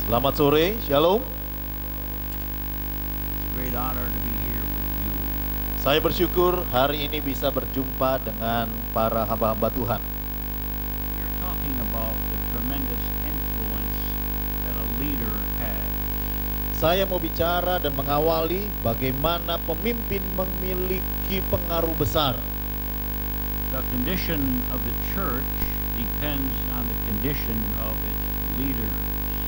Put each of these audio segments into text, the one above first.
Selamat sore, Shalom. It's a great honor to be here with you. Saya bersyukur hari ini bisa berjumpa dengan para hamba-hamba Tuhan. We're talking about the tremendous influence that a leader has. Saya mau bicara dan mengawali bagaimana pemimpin memiliki pengaruh besar. The condition of the church depends on the condition of its leaders.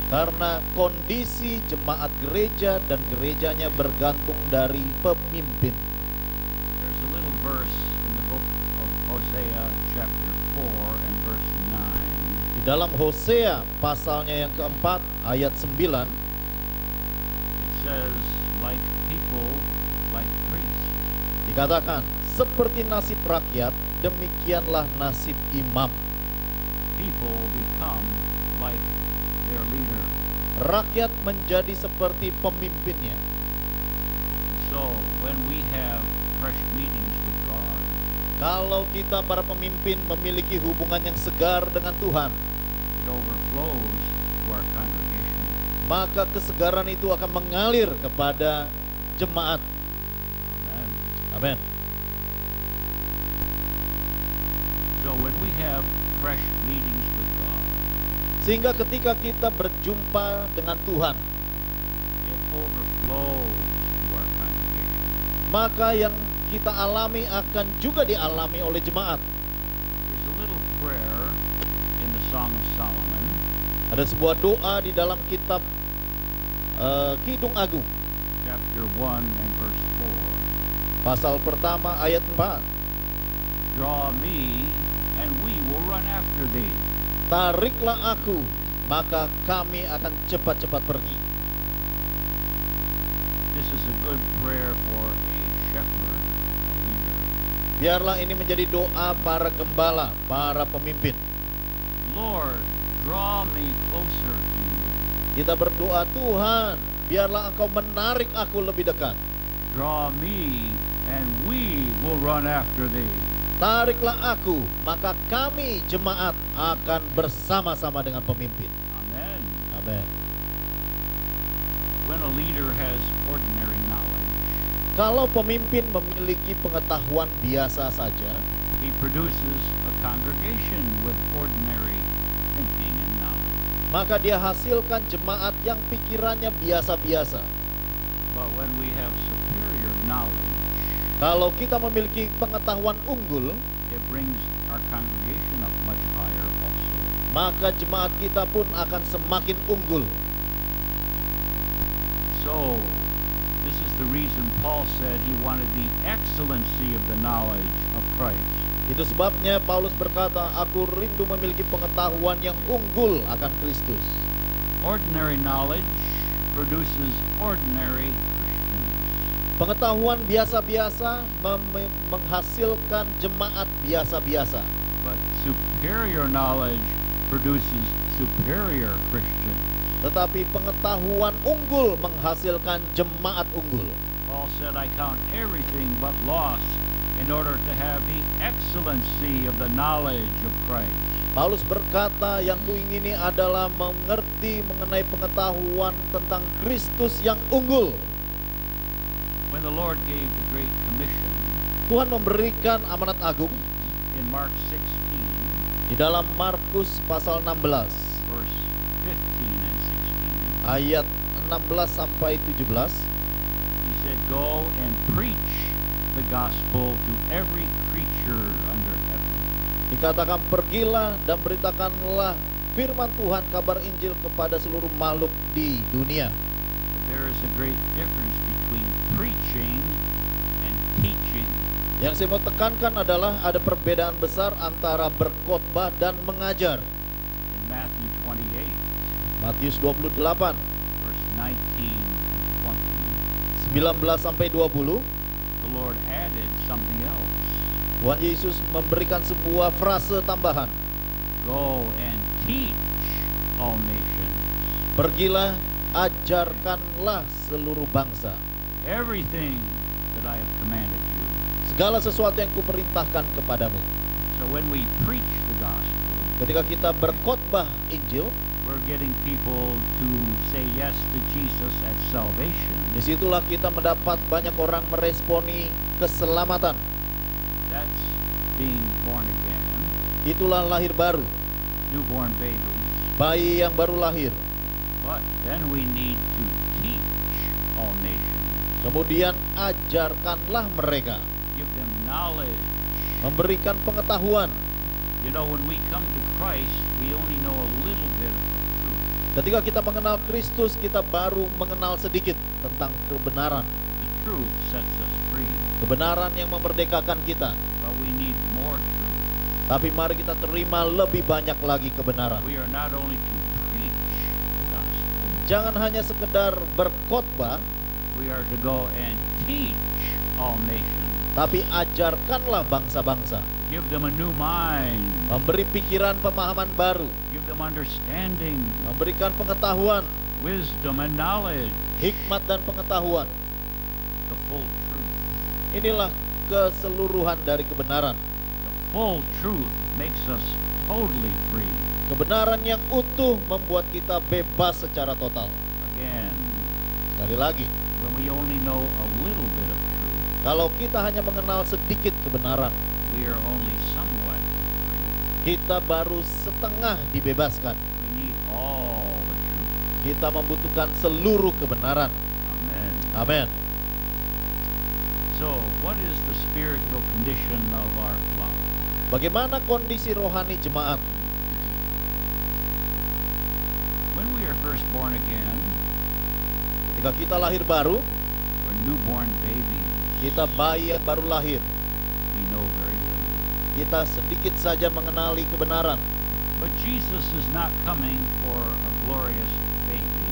Karena kondisi jemaat gereja dan gerejanya bergantung dari pemimpin. There's a little verse in the book of Hosea chapter 4 and verse 9. Di dalam Hosea pasalnya yang keempat ayat 9, It says, like people, like priests. dikatakan, seperti nasib rakyat, demikianlah nasib imam. People become like their leader. Rakyat menjadi seperti pemimpinnya. So when we have fresh meetings with God, Kalau kita para pemimpin memiliki hubungan yang segar dengan Tuhan, it overflows to our congregation. maka kesegaran itu akan mengalir kepada jemaat. Amen. Amin. So when we have fresh meetings with God, Sehingga ketika kita berjumpa dengan Tuhan, it overflows to our congregation. maka yang kita alami akan juga dialami oleh jemaat. There's a little prayer in the Song of Solomon, Ada sebuah doa di dalam kitab Kidung Agung, chapter 1 and verse 4. pasal pertama ayat 4. Draw me, and we will run after thee. Tariklah aku, maka kami akan cepat-cepat pergi. This is a good prayer for a shepherd, a leader. Biarlah ini menjadi doa para gembala, para pemimpin. Lord, draw me closer to you. Kita berdoa, Tuhan, biarlah Engkau menarik aku lebih dekat. Draw me, and we will run after thee. Tariklah aku, maka kami jemaat akan bersama-sama dengan pemimpin. Amen. Amin. When a leader has ordinary knowledge, Kalau pemimpin memiliki pengetahuan biasa saja, he produces a congregation with ordinary thinking and knowledge. maka dia hasilkan jemaat yang pikirannya biasa-biasa. But when we have superior knowledge, Kalau kita memiliki pengetahuan unggul, it brings our congregation up much higher also. maka jemaat kita pun akan semakin unggul. So, this is the reason Paul said he wanted the excellency of the knowledge of Christ. Itu sebabnya Paulus berkata, aku rindu memiliki pengetahuan yang unggul akan Kristus. Ordinary knowledge produces ordinary Christians. Pengetahuan biasa-biasa menghasilkan jemaat biasa-biasa. But superior knowledge produces superior Christians. Tetapi pengetahuan unggul menghasilkan jemaat unggul. Paul said, I count everything but loss in order to have the excellency of the knowledge of Christ. Paulus berkata, yang kuingini adalah mengerti mengenai pengetahuan tentang Kristus yang unggul. When the Lord gave the Great Commission Tuhan memberikan amanat agung in Mark 16, di dalam Markus pasal 16 verse 15 and 16, ayat 16 sampai 17. he said, Go and preach the gospel to every creature under heaven. Dikatakan, pergilah dan beritakanlah firman Tuhan, kabar Injil kepada seluruh makhluk di dunia. But there is a great difference between preaching and teaching. Yang saya mau tekankan adalah ada perbedaan besar antara berkhotbah dan mengajar. In Matthew 28, Matius 28, verse 19 and 20, 19 sampai 20, the Lord added something else. Tuhan Yesus memberikan sebuah frase tambahan. Go and teach all nations. Pergilah, ajarkanlah seluruh bangsa Everything that I have commanded you. segala sesuatu yang kuperintahkan kepadamu. So when we preach the gospel, Ketika kita berkhotbah Injil, we're getting people to say yes to Jesus at salvation. disitulah kita mendapat banyak orang meresponi keselamatan. That's being born again, Itulah lahir baru, newborn babies. bayi yang baru lahir. But then we need to teach all nations, Kemudian ajarkanlah mereka, give them knowledge. memberikan pengetahuan. You know, when we come to Christ, we only know a little bit of truth. Ketika kita mengenal Kristus, kita baru mengenal sedikit tentang kebenaran. The truth sets us free, Kebenaran yang memerdekakan kita. but we need more truth. Tapi mari kita terima lebih banyak lagi kebenaran. We are not only to preach the gospel, Jangan hanya sekedar berkhotbah, we are to go and teach all nations. tapi ajarkanlah bangsa-bangsa. Give them a new mind, Memberi pikiran pemahaman baru, give them understanding, memberikan pengetahuan, wisdom, and knowledge, hikmat dan pengetahuan. the full truth. Inilah keseluruhan dari kebenaran. The full truth makes us totally free. Kebenaran yang utuh membuat kita bebas secara total. Again, Sekali lagi, when we only know a little bit of truth, kalau kita hanya mengenal sedikit kebenaran, we are only somewhat free. kita baru setengah dibebaskan. We need all the truth. Kita membutuhkan seluruh kebenaran. Amen. Amin. So, what is the spiritual condition of our flock? Bagaimana kondisi rohani jemaat? When we are first born again, Ketika kita lahir baru, we're newborn babies. kita bayi yang baru lahir. We know very little. Kita sedikit saja mengenali kebenaran. But Jesus is not coming for a glorious baby.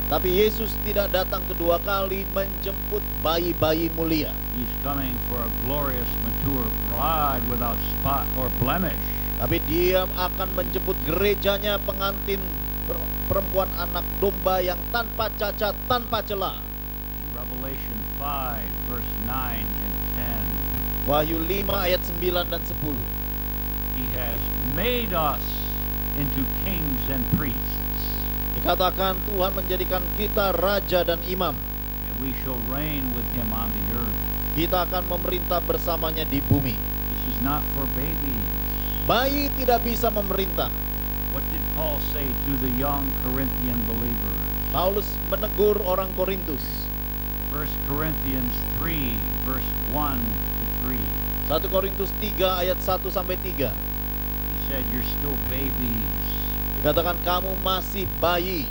Tapi Yesus tidak datang kedua kali menjemput bayi-bayi mulia. He's coming for a glorious, mature bride without spot or blemish. Tapi dia akan menjemput gerejanya pengantin perempuan anak domba yang tanpa cacat, tanpa celah. In Revelation 5, verse 9 and 10, Wahyu 5 ayat 9 dan 10. He has made us into kings and priests, Dikatakan Tuhan menjadikan kita raja dan imam. and we shall reign with him on the earth. Kita akan memerintah bersamanya di bumi. This is not for babies. Bayi tidak bisa memerintah. What did Paul say to the young Corinthian believers? Paulus menegur orang Korintus. 1 Corinthians 3, verse 1 to 3. 1 Korintus 3 ayat 1 sampai 3. He said, you're still babies. Dikatakan kamu masih bayi.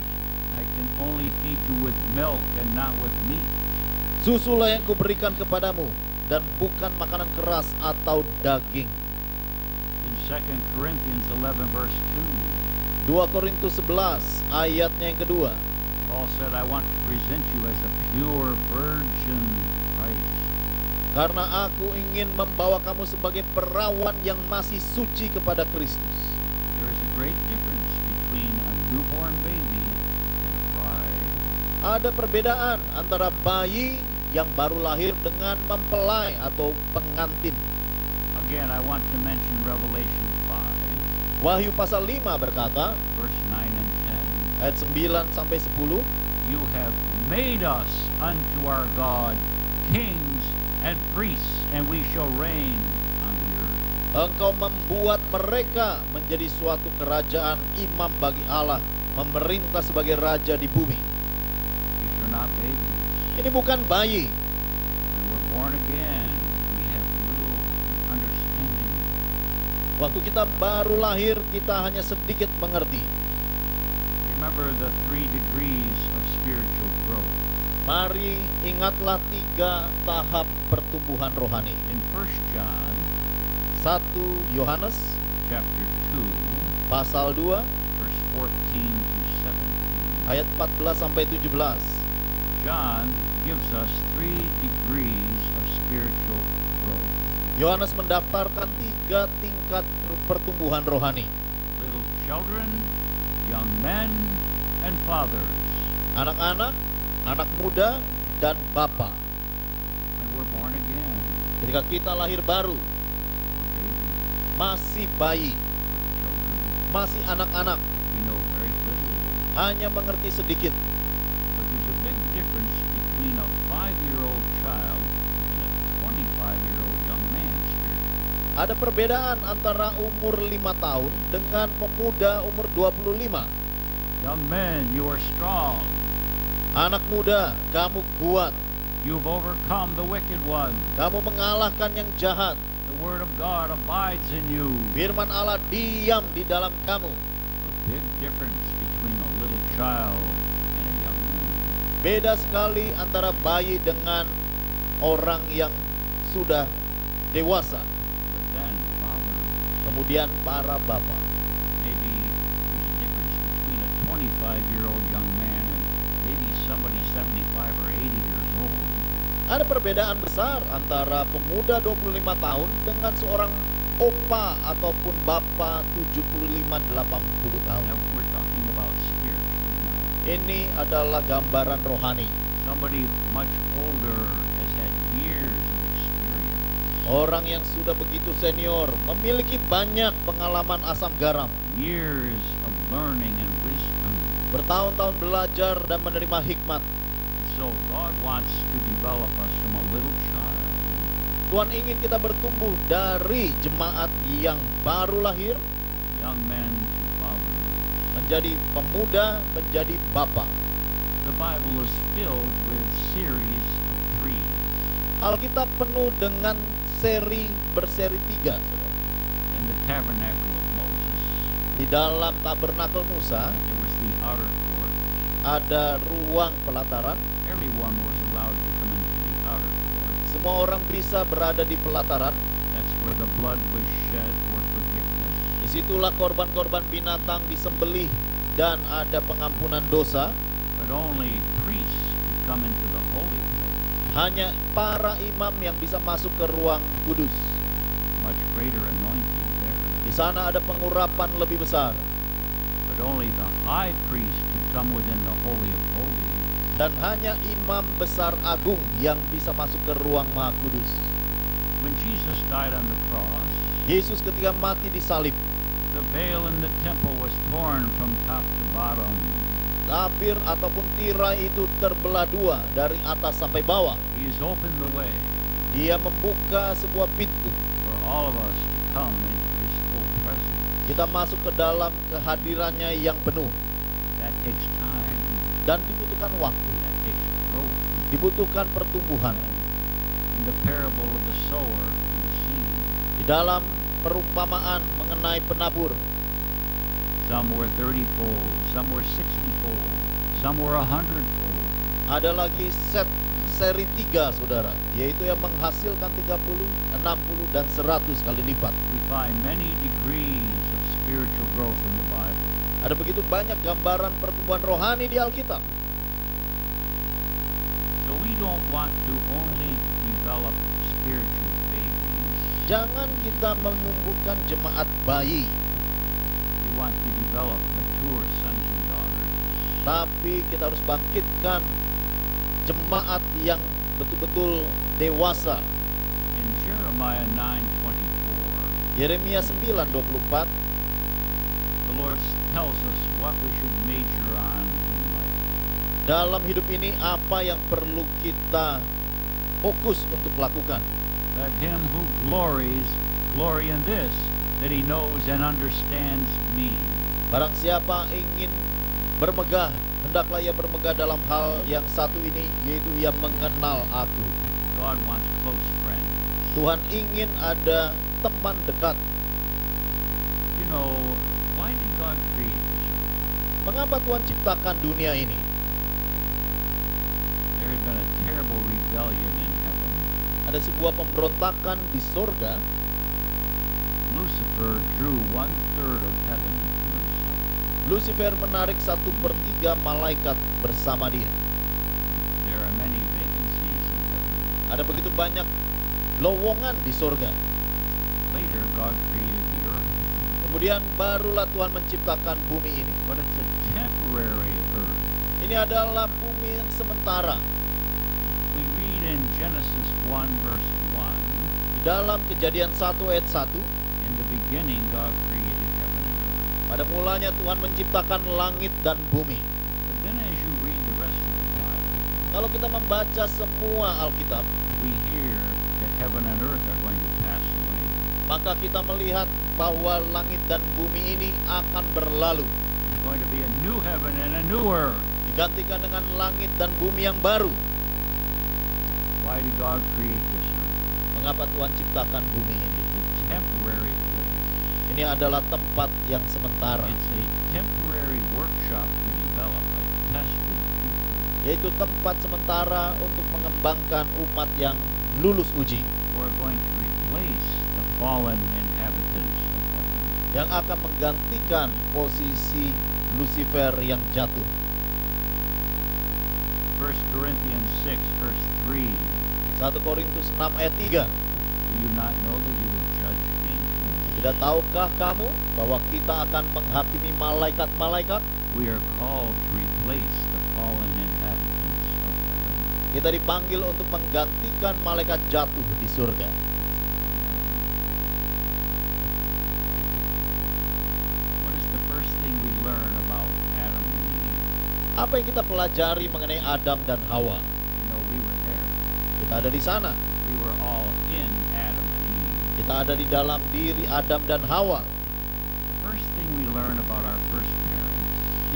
I can only feed you with milk and not with meat. Susulah yang kuberikan kepadamu dan bukan makanan keras atau daging. In 2 Corinthians 11, verse 2, 2 Korintus 11 ayatnya yang kedua. Paul said, I want to present you as a pure virgin to Christ. Karena aku ingin membawa kamu sebagai perawan yang masih suci kepada Kristus. There is a great difference between a newborn baby and a bride. Ada perbedaan antara bayi yang baru lahir dengan mempelai atau pengantin. Again, I want to mention Revelation 5, Wahyu pasal 5 berkata, verse 9 and 10. ayat 9 sampai 10, You have made us unto our God kings and priests, and we shall reign on the earth. Engkau membuat mereka menjadi suatu kerajaan imam bagi Allah, memerintah sebagai raja di bumi. These are not babies. Ini bukan bayi. When we're born again, we have little understanding. Waktu kita baru lahir, kita hanya sedikit mengerti. Remember the 3 degrees of spiritual growth. Mari ingatlah 3 tahap pertumbuhan rohani. In 1 John 1 Yohanes chapter 2, pasal 2 verse 14 to 17, ayat 14 sampai 17. John gives us 3 degrees of spiritual growth. Yohanes mendaftarkan 3 tingkat pertumbuhan rohani. Little children, young men, and fathers. Anak-anak, anak muda, dan bapak. When we're born again, Ketika kita lahir baru, we're babies, masih bayi, we're children. masih anak-anak, We know very little. hanya mengerti sedikit. But there's a big difference between a 5-year-old child and a 25-year-old young man spiritually. Ada perbedaan antara umur 5 tahun dengan pemuda umur 25. Young men, you are strong. Anak muda, kamu kuat. You've overcome the wicked one. Kamu mengalahkan yang jahat. The word of God abides in you. Firman Allah diam di dalam kamu. A big difference between a little child and a young man. Beda sekali antara bayi dengan orang yang sudah dewasa. But then, Father, Kemudian para bapak. maybe there's a difference between a 25-year-old young man and maybe somebody 75 or 80 years old. Ada perbedaan besar antara pemuda 25 tahun dengan seorang opa ataupun bapak 75-80 tahun. Now, we're talking about spiritually now. Ini adalah gambaran rohani. Somebody much older has had years of experience. Orang yang sudah begitu senior memiliki banyak pengalaman asam garam, Years of learning and wisdom. bertahun-tahun belajar dan menerima hikmat. And so God wants to develop us from a little child Tuhan ingin kita bertumbuh dari jemaat yang baru lahir young men to fathers. menjadi pemuda, menjadi bapak. The Bible is filled with series of threes. Alkitab penuh dengan berseri 3. In the tabernacle of Moses, Di dalam tabernakel Musa there was the outer court. ada ruang pelataran. Everyone was allowed to come into the outer court. Semua orang bisa berada di pelataran. That's where the blood was shed for forgiveness. Disitulah korban-korban binatang disembelih dan ada pengampunan dosa. But only priests could come into the holy place. Hanya para imam yang bisa masuk ke ruang kudus. Much greater anointing there. Di sana ada pengurapan lebih besar. But only the high priest could come within the holy of holies. Dan hanya imam besar agung yang bisa masuk ke ruang maha kudus. When Jesus died on the cross, Yesus ketika mati disalib, the veil in the temple was torn from top to bottom. tabir ataupun tirai itu terbelah 2 dari atas sampai bawah. He has opened the way Dia membuka sebuah pintu. for all of us to come into his full presence. Kita masuk ke dalam kehadirannya yang penuh. That takes time. Dan dibutuhkan waktu, That takes growth. dibutuhkan pertumbuhan. In the parable of the sower and the seed, Di dalam perumpamaan mengenai penabur, some were 30-fold, some were 60-fold, some were 100-fold. ada lagi seri 3, saudara, yaitu yang menghasilkan 30, 60, dan 100 kali lipat. We find many degrees of spiritual growth in the Bible. Ada begitu banyak gambaran pertumbuhan rohani di Alkitab. So we don't want to only develop spiritual babies. Jangan kita menumbuhkan jemaat bayi, We want to develop mature sons and daughters. tapi kita harus bangkitkan jemaat yang betul-betul dewasa. In Jeremiah 9:24, Yeremia 9:24, the Lord tells us what we should major on in life. dalam hidup ini apa yang perlu kita fokus untuk lakukan. Let him who glories glory in this, that he knows and understands me. Barang siapa ingin bermegah, hendaklah ia bermegah dalam hal yang satu ini, yaitu ia mengenal aku. God wants close friends. Tuhan ingin ada teman dekat. You know, why did God create this earth? Mengapa Tuhan ciptakan dunia ini? There had been a terrible rebellion in heaven. Ada sebuah pemberontakan di sorga. Lucifer drew 1/3 of heaven to himself. Lucifer menarik 1/3 malaikat bersama dia. There are many vacancies in heaven. Ada begitu banyak lowongan di sorga. Later, God created the earth, Kemudian barulah Tuhan menciptakan bumi ini. but it's a temporary earth. Ini adalah bumi yang sementara. We read in Genesis 1 verse 1, Di dalam Kejadian 1 ayat 1, in the beginning God created heaven and earth. pada mulanya Tuhan menciptakan langit dan bumi. But then as you read the rest of the Bible, Kalau kita membaca semua Alkitab, we hear that heaven and earth are going to pass away. maka kita melihat bahwa langit dan bumi ini akan berlalu, There's going to be a new heaven and a new earth. digantikan dengan langit dan bumi yang baru. Why did God create this earth? Mengapa Tuhan ciptakan bumi ini? It's a temporary place. Ini adalah tempat yang sementara, It's a temporary workshop to develop a tested people. yaitu tempat sementara untuk mengembangkan umat yang lulus uji, We're going to replace the fallen inhabitants of heaven. yang akan menggantikan posisi Lucifer yang jatuh. 1 Corinthians 6 verse 3. 1 Korintus 6 ayat 3. Do you not know that you will judge angels? Tidak tahukah kamu bahwa kita akan menghakimi malaikat-malaikat? We are called to replace the fallen inhabitants of heaven. Kita dipanggil untuk menggantikan malaikat jatuh di surga. What is the first thing we learn about Adam and Eve? Apa yang kita pelajari mengenai Adam dan Hawa? You know, we were there. Kita ada di sana. We were all in Adam and Eve. Kita ada di dalam diri Adam dan Hawa. The first thing we learn about our first parents,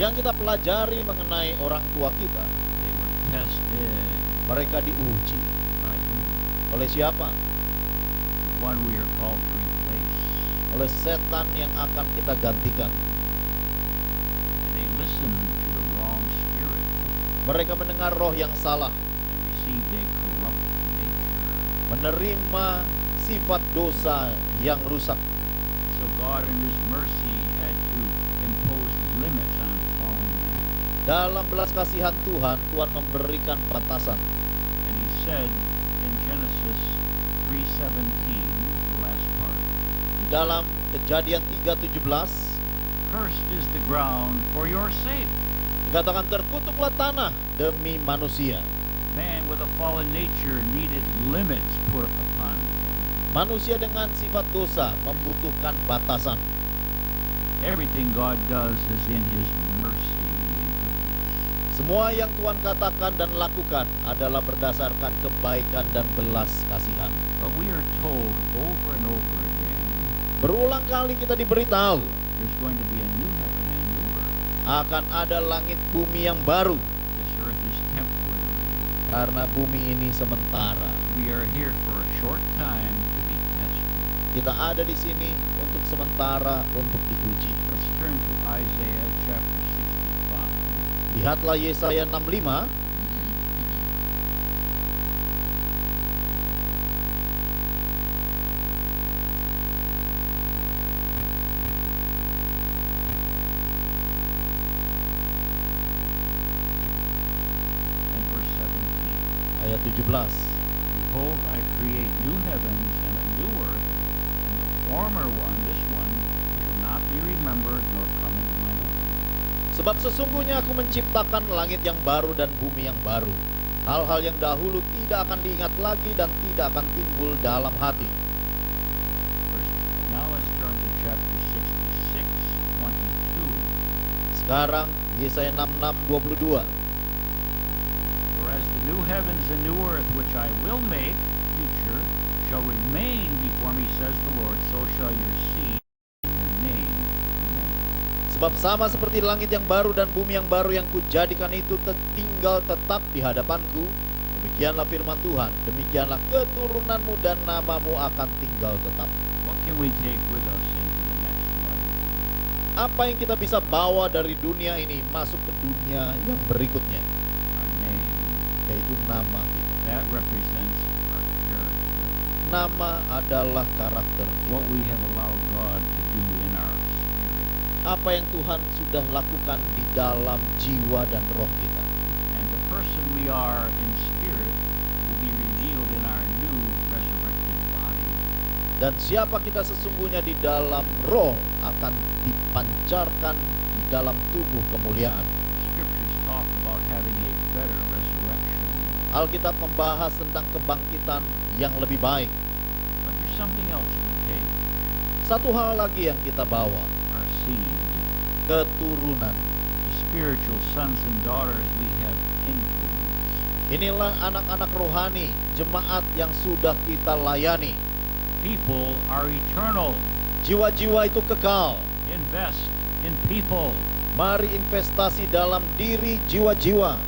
Yang kita pelajari mengenai orang tua kita, they were tested mereka diuji. by whom? Oleh siapa? The one we are called to replace. Oleh setan yang akan kita gantikan. And they listened to the wrong spirit Mereka mendengar roh yang salah, and received a corrupt nature. menerima sifat dosa yang rusak. So God in His mercy had to impose limits on fallen man. Dalam belas kasihan Tuhan, Tuhan memberikan batasan. And He said in Genesis 3:17, the last part, Di dalam Kejadian 3:17 cursed is the ground for your sake. dikatakan, terkutuklah tanah demi manusia. Man with a fallen nature needed limits put upon him. Manusia dengan sifat dosa membutuhkan batasan. Everything God does is in His mercy and goodness. Semua yang Tuhan katakan dan lakukan adalah berdasarkan kebaikan dan belas kasihan. But we are told over and over again, Berulang kali kita diberitahu there's going to be a new heaven and new earth. akan ada langit bumi yang baru, This earth is temporary. karena bumi ini sementara. We are here for a short time to be tested. Kita ada di sini untuk sementara, untuk diuji. Let's turn to Isaiah chapter 65. Lihatlah Yesaya 65 and verse 17. ayat 17. Behold, I create new heavens and a new earth, and the former one, this one, shall not be remembered nor come into my mind. Sebab sesungguhnya aku menciptakan langit yang baru dan bumi yang baru. Hal-hal yang dahulu tidak akan diingat lagi dan tidak akan timbul dalam hati. Now let's turn to chapter 66, 22. Sekarang Yesaya 66:22. Whereas the new heavens and new earth which I will make, future, shall remain before me, says the Lord, so shall your seed and your name remain. Sebab sama seperti langit yang baru dan bumi yang baru yang kujadikan itu tinggal tetap di hadapanku, demikianlah firman Tuhan, demikianlah keturunanmu dan namamu akan tinggal tetap. What can we take with us into the next life? Apa yang kita bisa bawa dari dunia ini masuk ke dunia yang berikutnya? Our name. yaitu nama kita. That represents our character. Nama adalah karakter What kita. we have allowed God to do in our spirit. Apa yang Tuhan sudah lakukan di dalam jiwa dan roh kita. And the person we are in spirit will be revealed in our new resurrected body. Dan siapa kita sesungguhnya di dalam roh akan dipancarkan di dalam tubuh kemuliaan. The scriptures talk about having a better resurrection. Alkitab membahas tentang kebangkitan yang lebih baik. But there's something else we take. Satu hal lagi yang kita bawa, Our seed. keturunan. The spiritual sons and daughters we have influence. Inilah anak-anak rohani, jemaat yang sudah kita layani. People are eternal. Jiwa-jiwa itu kekal. Invest in people. Mari investasi dalam diri jiwa-jiwa.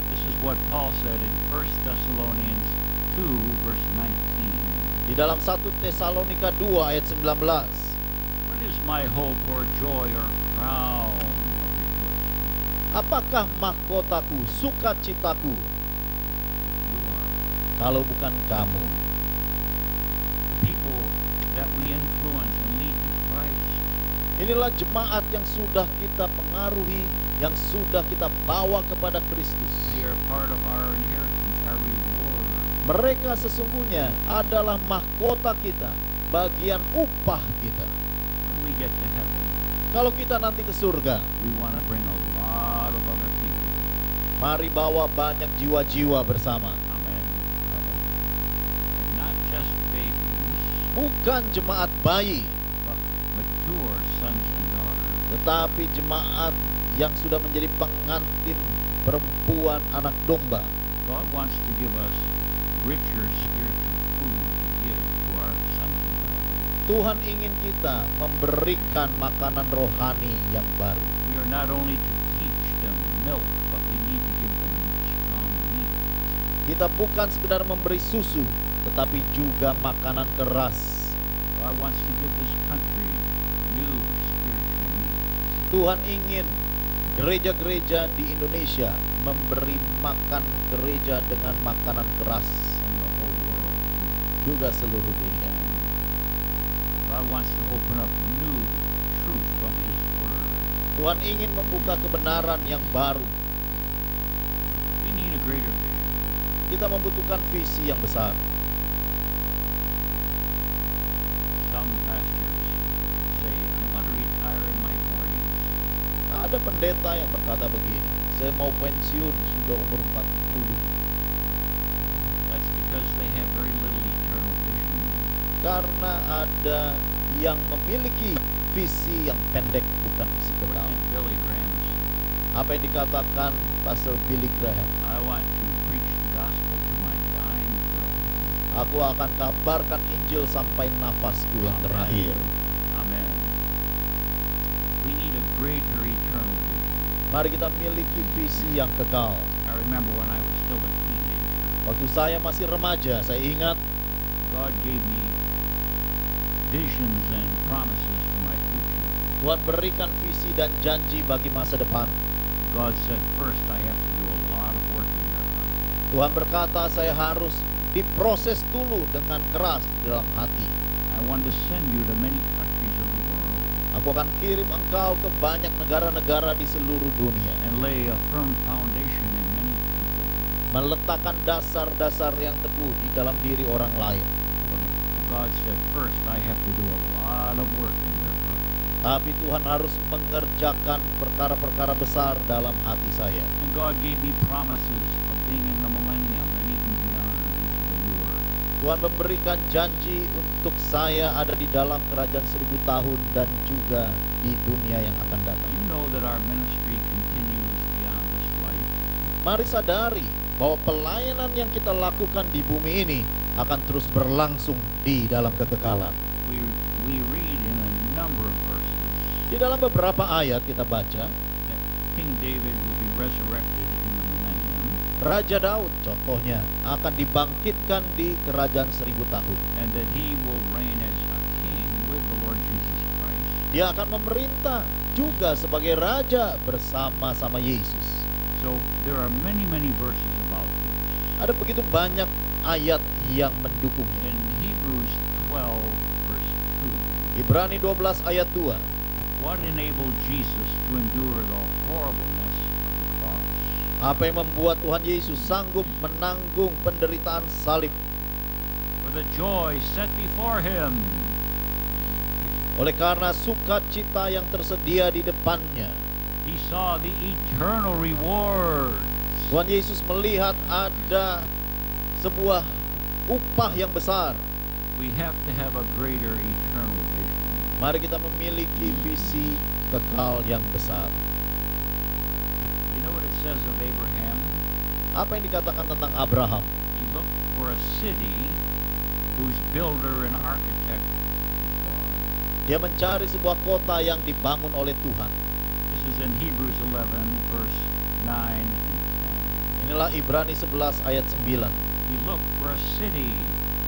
This is what Paul said in 1 Thessalonians 2, verse 19. Di dalam 1 Tesalonika 2 ayat 19. What is my hope or joy or crown of rejoicing? Apakah mahkotaku, sukacitaku, You are. kalau bukan kamu? The people that we influence and lead to Christ. Inilah jemaat yang sudah kita pengaruhi, yang sudah kita bawa kepada Kristus. They are part of our inheritance, our reward. Mereka sesungguhnya adalah mahkota kita, bagian upah kita. When we get to heaven, Kalau kita nanti ke surga, we want to bring a lot of other people with us. mari bawa banyak jiwa-jiwa bersama. Amen. And not just babies, Bukan jemaat bayi, but mature sons and daughters. tetapi jemaat yang sudah menjadi pengantin perempuan anak domba. God wants to give us richer spiritual food to give to our sons and daughters. Tuhan ingin kita memberikan makanan rohani yang baru. We are not only to teach them milk, but we need to give them strong meat. Kita bukan sekedar memberi susu, tetapi juga makanan keras. God wants to give this country new spiritual meat. Tuhan ingin gereja-gereja di Indonesia memberi makan gereja dengan makanan keras, And the whole world too. juga seluruh dunia. God wants to open up new truth from His Word. Tuhan ingin membuka kebenaran yang baru. We need a greater vision. Kita membutuhkan visi yang besar. Some pastors say, I want to retire in my 40s. Ada pendeta yang berkata begini, saya mau pensiun sudah umur 40. That's because they have very little eternal vision. Karena ada yang memiliki visi yang pendek, bukan visi What kekal. did Billy Graham say? Apa yang dikatakan Pastor Billy Graham? I want to preach the gospel to my dying breath. Aku akan kabarkan Injil sampai nafasku yang terakhir. Amen. We need a greater eternal vision. Mari kita miliki visi yang kekal. I remember when I was still a teenager, Waktu saya masih remaja, saya ingat God gave me visions and promises for my future. Tuhan berikan visi dan janji bagi masa depan. God said, first I have to do a lot of work in your heart. Tuhan berkata, saya harus diproses dulu dengan keras di dalam hati. I want to send you to many countries of the world Aku akan kirim engkau ke banyak negara-negara di seluruh dunia, and lay a firm foundation in many people. meletakkan dasar-dasar yang teguh di dalam diri orang lain. God said, first I have to do a lot of work in your heart. Tapi Tuhan harus mengerjakan perkara-perkara besar dalam hati saya. And God gave me promises of being in the millennium and even beyond into the new earth. Tuhan memberikan janji untuk saya ada di dalam kerajaan 1000 tahun dan juga di dunia yang akan datang. You know that our ministry continues beyond this life. Mari sadari bahwa pelayanan yang kita lakukan di bumi ini akan terus berlangsung di dalam kekekalan. We read in a number of verses Di dalam beberapa ayat kita baca, that King David will be resurrected in the millennium, Raja Daud contohnya akan dibangkitkan di kerajaan 1000 tahun. and that he will reign as a king with the Lord Jesus Christ. Dia akan memerintah juga sebagai raja bersama-sama Yesus. So there are many verses about this. Ada begitu banyak ayat yang mendukungnya. In Hebrews 12, verse 2, Ibrani 12 ayat 2. what enabled Jesus to endure the horribleness of the cross? Apa yang membuat Tuhan Yesus sanggup menanggung penderitaan salib? For the joy set before him, Oleh karena sukacita yang tersedia di depannya. he saw the eternal reward. Tuhan Yesus melihat ada sebuah upah yang besar. We have to have a greater eternal vision. Mari kita memiliki visi kekal yang besar. You know what it says of Abraham? Apa yang dikatakan tentang Abraham? He looked for a city whose builder and architect is God. Dia mencari sebuah kota yang dibangun oleh Tuhan. This is in Hebrews 11, verse 9 and 10. Inilah Ibrani 11 ayat 9. He looked for a city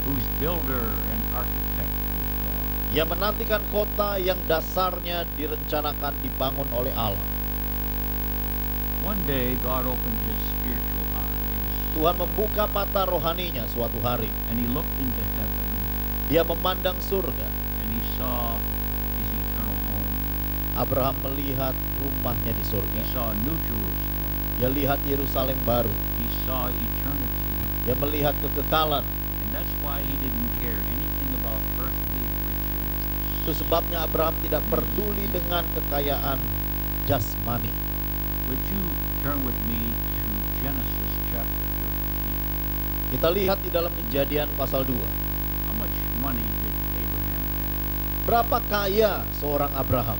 whose builder and architect is God. Ia menantikan kota yang dasarnya direncanakan dibangun oleh Allah. One day, God opened his spiritual eyes, Tuhan membuka mata rohaninya suatu hari. and he looked into heaven, Dia memandang surga. and he saw his eternal home. Abraham melihat rumahnya di He surga. saw New Jerusalem. Dia lihat Yerusalem baru. He saw eternity. Dia melihat kekekalan. And that's why he didn't care anything about earthly riches. Itu sebabnya Abraham tidak peduli dengan kekayaan jasmani. Would you turn with me to Genesis chapter 13? Kita lihat di dalam Kejadian pasal 2. How much money did Abraham have? Berapa kaya seorang Abraham?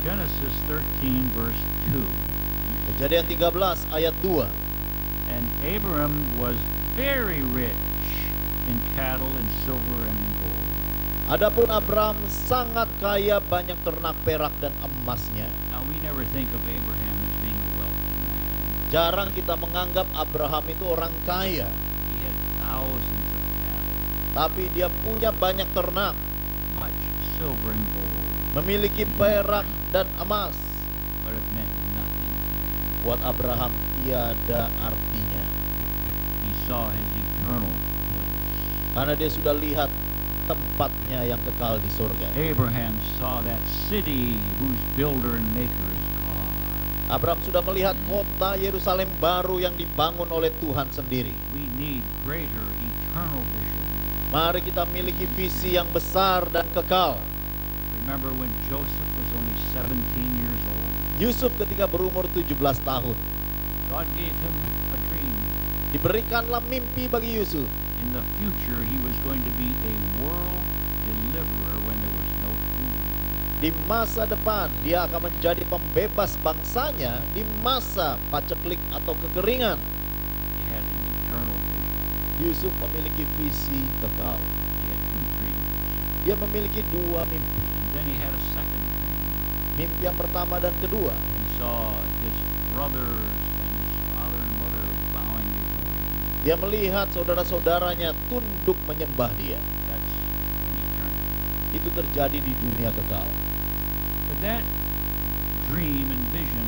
Genesis 13, verse 2. Kejadian 13 ayat 2. And Abram was very rich in cattle and silver and in gold. Adapun Abraham sangat kaya, banyak ternak perak dan emasnya. Now we never think of Abraham as being a wealthy man. Jarang kita menganggap Abraham itu orang kaya, He had thousands of cattle, tapi dia punya banyak ternak, much silver and gold, memiliki perak dan emas. but it meant nothing to him. Buat Abraham tiada artinya, He saw his eternal place. karena dia sudah lihat tempatnya yang kekal di surga. Abraham saw that city whose builder and maker is God. Abraham sudah melihat kota Yerusalem baru yang dibangun oleh Tuhan sendiri. We need greater eternal vision. Mari kita miliki visi yang besar dan kekal. Remember when Joseph was only 17 years old? Yusuf ketika berumur 17 tahun, God gave him a dream. diberikanlah mimpi bagi Yusuf. In the future, he was going to be a world deliverer when there was no food. Di masa depan dia akan menjadi pembebas bangsanya di masa paceklik atau kekeringan. He had an eternal vision. Yusuf memiliki visi kekal. He had two dreams. Dia memiliki dua mimpi. And then he had a second dream. Mimpi yang pertama dan kedua. He saw his brothers and his father and mother bowing before him. Dia melihat saudara-saudaranya tunduk menyembah dia. That's an eternity. Itu terjadi di dunia kekal. But that dream and vision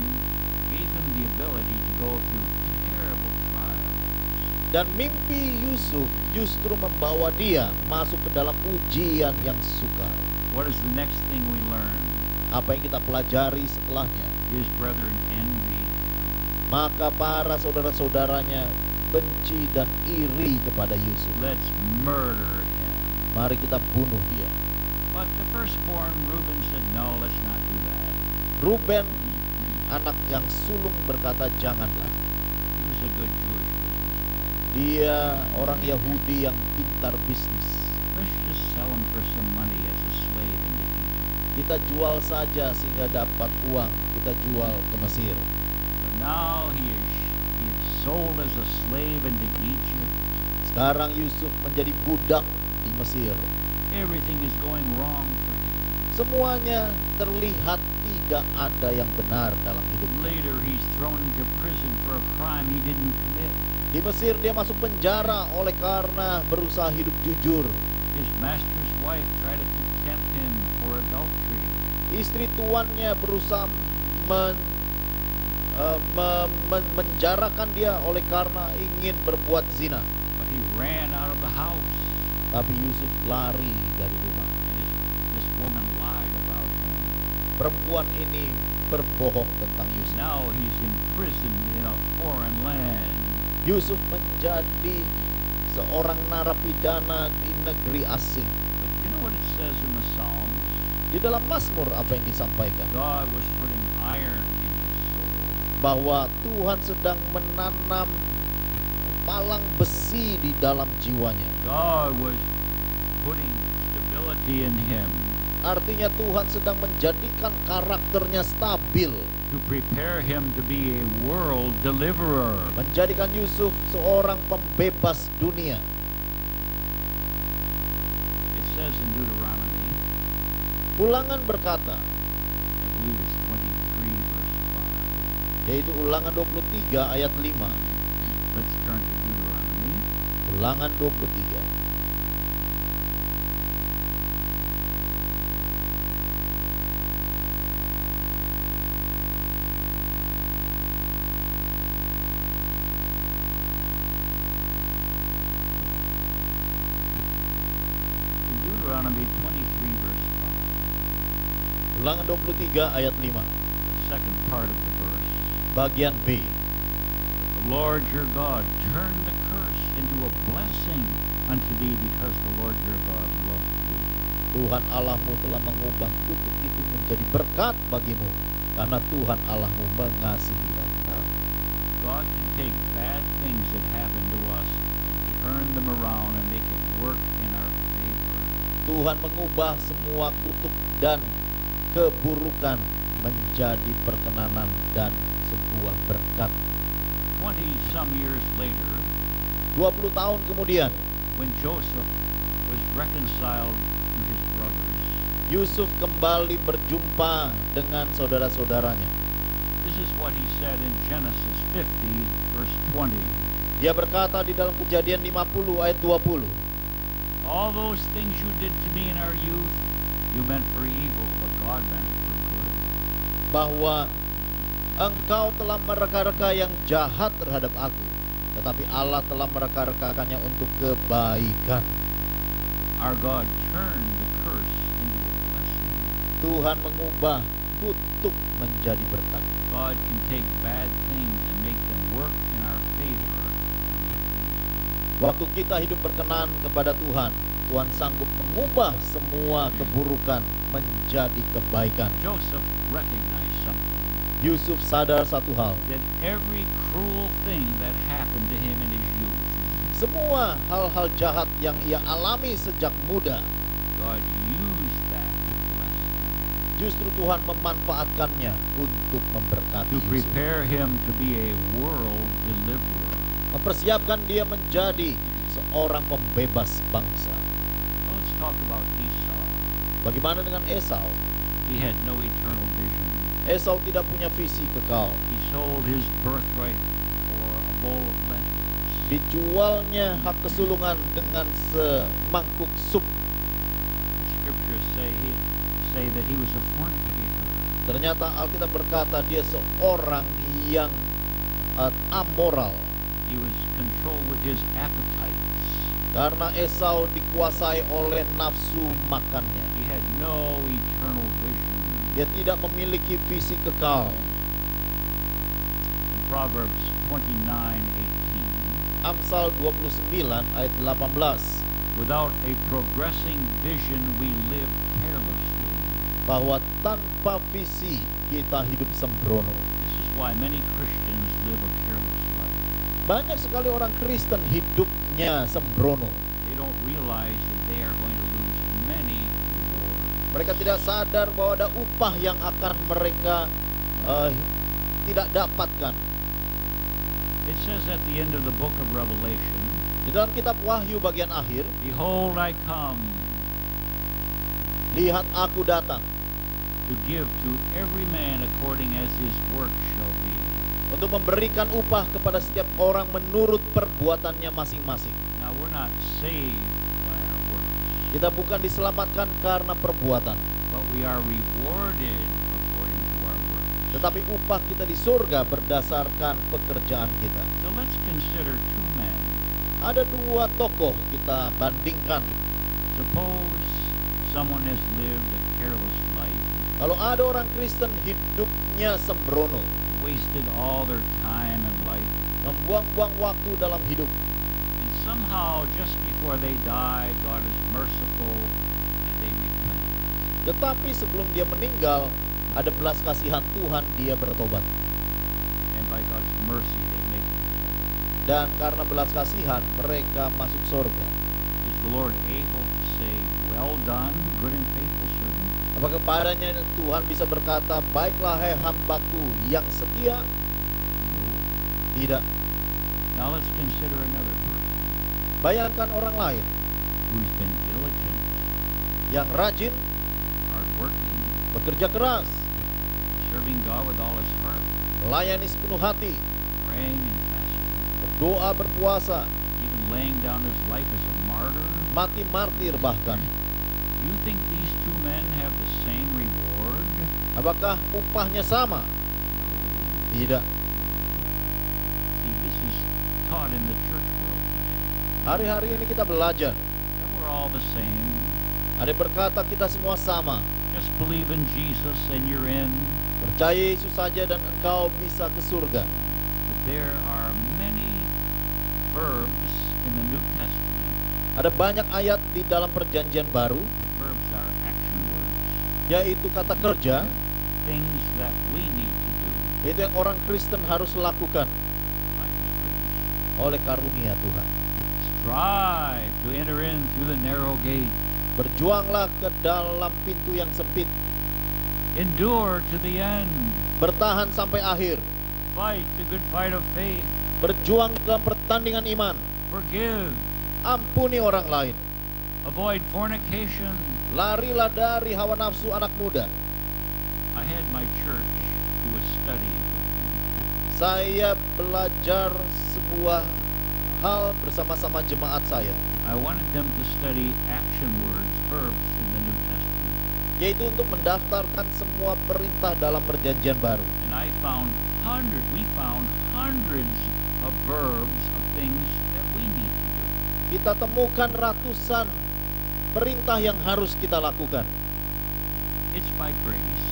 gave him the ability to go through terrible trials. Dan mimpi Yusuf justru membawa dia masuk ke dalam ujian yang sukar. What is the next thing we learn? Apa yang kita pelajari setelahnya? His brethren envied him. Maka para saudara-saudaranya benci dan iri kepada Yusuf. Let's murder him. Mari kita bunuh dia. But the firstborn Reuben said, no, let's not do that. Ruben, anak yang sulung, berkata janganlah. He was a good Jewish businessman. Dia orang Yahudi yang pintar bisnis. Let's just sell him for some money as a slave into Egypt. Kita jual saja sehingga dapat uang. Kita jual ke Mesir. But now he is sold as a slave into Egypt. Sekarang Yusuf menjadi budak di Mesir. Everything is going wrong for him. Semuanya terlihat tidak ada yang benar dalam hidupnya. Later he's thrown into prison for a crime he didn't commit. Di Mesir dia masuk penjara oleh karena berusaha hidup jujur. His master's wife tried to tempt him for adultery. Istri tuannya berusaha menjarakan dia oleh karena ingin berbuat zina. But he ran out of the house, Tapi Yusuf lari dari rumah. and this woman lied about him. Perempuan ini berbohong tentang Yusuf. Now he's imprisoned in a foreign land. Yusuf menjadi seorang narapidana di negeri asing. But you know what it says in the Psalms? Di dalam Mazmur apa yang disampaikan? God was putting iron in his soul. Bahwa Tuhan sedang menanam palang besi di dalam jiwanya. God was putting stability in him Artinya Tuhan sedang menjadikan karakternya stabil, to prepare him to be a world deliverer. menjadikan Yusuf seorang pembebas dunia. It says in Deuteronomy, Ulangan berkata, I believe it's 23 verse 5. yaitu Ulangan 23 ayat 5. Let's turn to Deuteronomy. Ulangan 23. In Deuteronomy 23 verse 5, Ulangan 23 ayat 5. the second part of the verse. Bagian B. The Lord your God turned the curse into a blessing unto thee because the Lord your God loved you. Tuhan Allahmu telah mengubah kutuk itu menjadi berkat bagimu, karena Tuhan Allahmu mengasihi engkau. God can take bad things that happen to us and turn them around and make it work in our favor. Tuhan mengubah semua kutuk dan keburukan menjadi perkenanan dan sebuah berkat. 20-some years later, 20 tahun kemudian, when Joseph was reconciled to his brothers, Yusuf kembali berjumpa dengan saudara-saudaranya. this is what he said in Genesis 50 verse 20. Dia berkata di dalam Kejadian 50 ayat 20, All those things you did to me in our youth, you meant for evil, but God meant it for good. bahwa engkau telah mereka-reka yang jahat terhadap aku, tetapi Allah telah mereka-rekakannya untuk kebaikan. Our God turned the curse into a blessing. Tuhan mengubah kutuk menjadi berkat. God can take bad things and make them work in our favor. Waktu kita hidup berkenan kepada Tuhan, Tuhan sanggup mengubah semua keburukan menjadi kebaikan. Joseph recognized something, Yusuf sadar satu hal, that every cruel thing that happened to him in his youth, semua hal-hal jahat yang ia alami sejak muda, God used that to bless him, justru Tuhan memanfaatkannya untuk memberkati to Yusuf, prepare him to be a world deliverer. mempersiapkan dia menjadi seorang pembebas bangsa. Let's talk about Esau. Bagaimana dengan Esau? He had no eternal vision. Esau tidak punya visi kekal. He sold his birthright for a bowl of lentils. Dijualnya hak kesulungan dengan semangkuk sup. The scriptures say that he was a fornicator. Ternyata Alkitab berkata dia seorang yang amoral. He was controlled with his appetites. Karena Esau dikuasai oleh nafsu makannya. He had no eternal vision. Dia tidak memiliki visi kekal. In Proverbs 29:18, Amsal 29 ayat 18, without a progressing vision we live carelessly. bahwa tanpa visi kita hidup sembrono. This is why many Christians live a careless life. Banyak sekali orang Kristen hidupnya sembrono. They don't realize that they are going to lose many rewards. Mereka tidak sadar bahwa ada upah yang akan mereka tidak dapatkan. It says at the end of the book of Revelation, Di dalam kitab Wahyu bagian akhir, behold, I come lihat aku datang to give to every man according as his work shall be. untuk memberikan upah kepada setiap orang menurut perbuatannya masing-masing. Now, we're not saved by our works, Kita bukan diselamatkan karena perbuatan, but we are rewarded according to our works. Tetapi upah kita di surga berdasarkan pekerjaan kita. So let's consider two men. Ada dua tokoh kita bandingkan. Suppose someone has lived a careless life, Kalau ada orang Kristen hidupnya sembrono, wasted all their time and life, membuang-buang waktu dalam hidup, and somehow just before they die, God is merciful and they repent. tetapi sebelum dia meninggal, ada belas kasihan Tuhan, dia bertobat. And by God's mercy, they make it. Dan karena belas kasihan, mereka masuk surga. Is the Lord able to say, "Well done, good and faithful servant"? Apakah kepadanya Tuhan bisa berkata, baiklah hai hambaku yang setia? No. Tidak. Now let's consider another person Bayangkan orang lain who's been diligent, yang rajin, hardworking, bekerja keras, serving God with all his heart, melayani sepenuh hati, praying and fasting, berdoa, berpuasa, even laying down his life as a martyr. mati martir bahkan. You think these two men have the same reward? Apakah upahnya sama? No. Tidak. See, this is taught in the church world today. Hari-hari ini kita belajar. That we're all the same. Ada yang berkata kita semua sama. Just believe in Jesus and you're in. Percaya Yesus saja dan engkau bisa ke surga. But there are many verbs in the New Testament. Ada banyak ayat di dalam perjanjian baru, Verbs are action words. yaitu kata kerja, Things that we need to do yaitu yang orang Kristen harus lakukan by His grace. oleh karunia Tuhan. Strive to enter in through the narrow gate. Berjuanglah ke dalam pintu yang sempit, Endure to the end. bertahan sampai akhir, Fight the good fight of faith. berjuang dalam pertandingan iman, Forgive. ampuni orang lain, Avoid fornication. larilah dari hawa nafsu anak muda. I had my church do a study with me. Saya belajar sebuah hal bersama-sama jemaat saya, I wanted them to study action words, verbs in the New Testament. yaitu untuk mendaftarkan semua perintah dalam perjanjian baru. And we found hundreds of verbs of things that we need to do. Kita temukan ratusan perintah yang harus kita lakukan. It's by grace.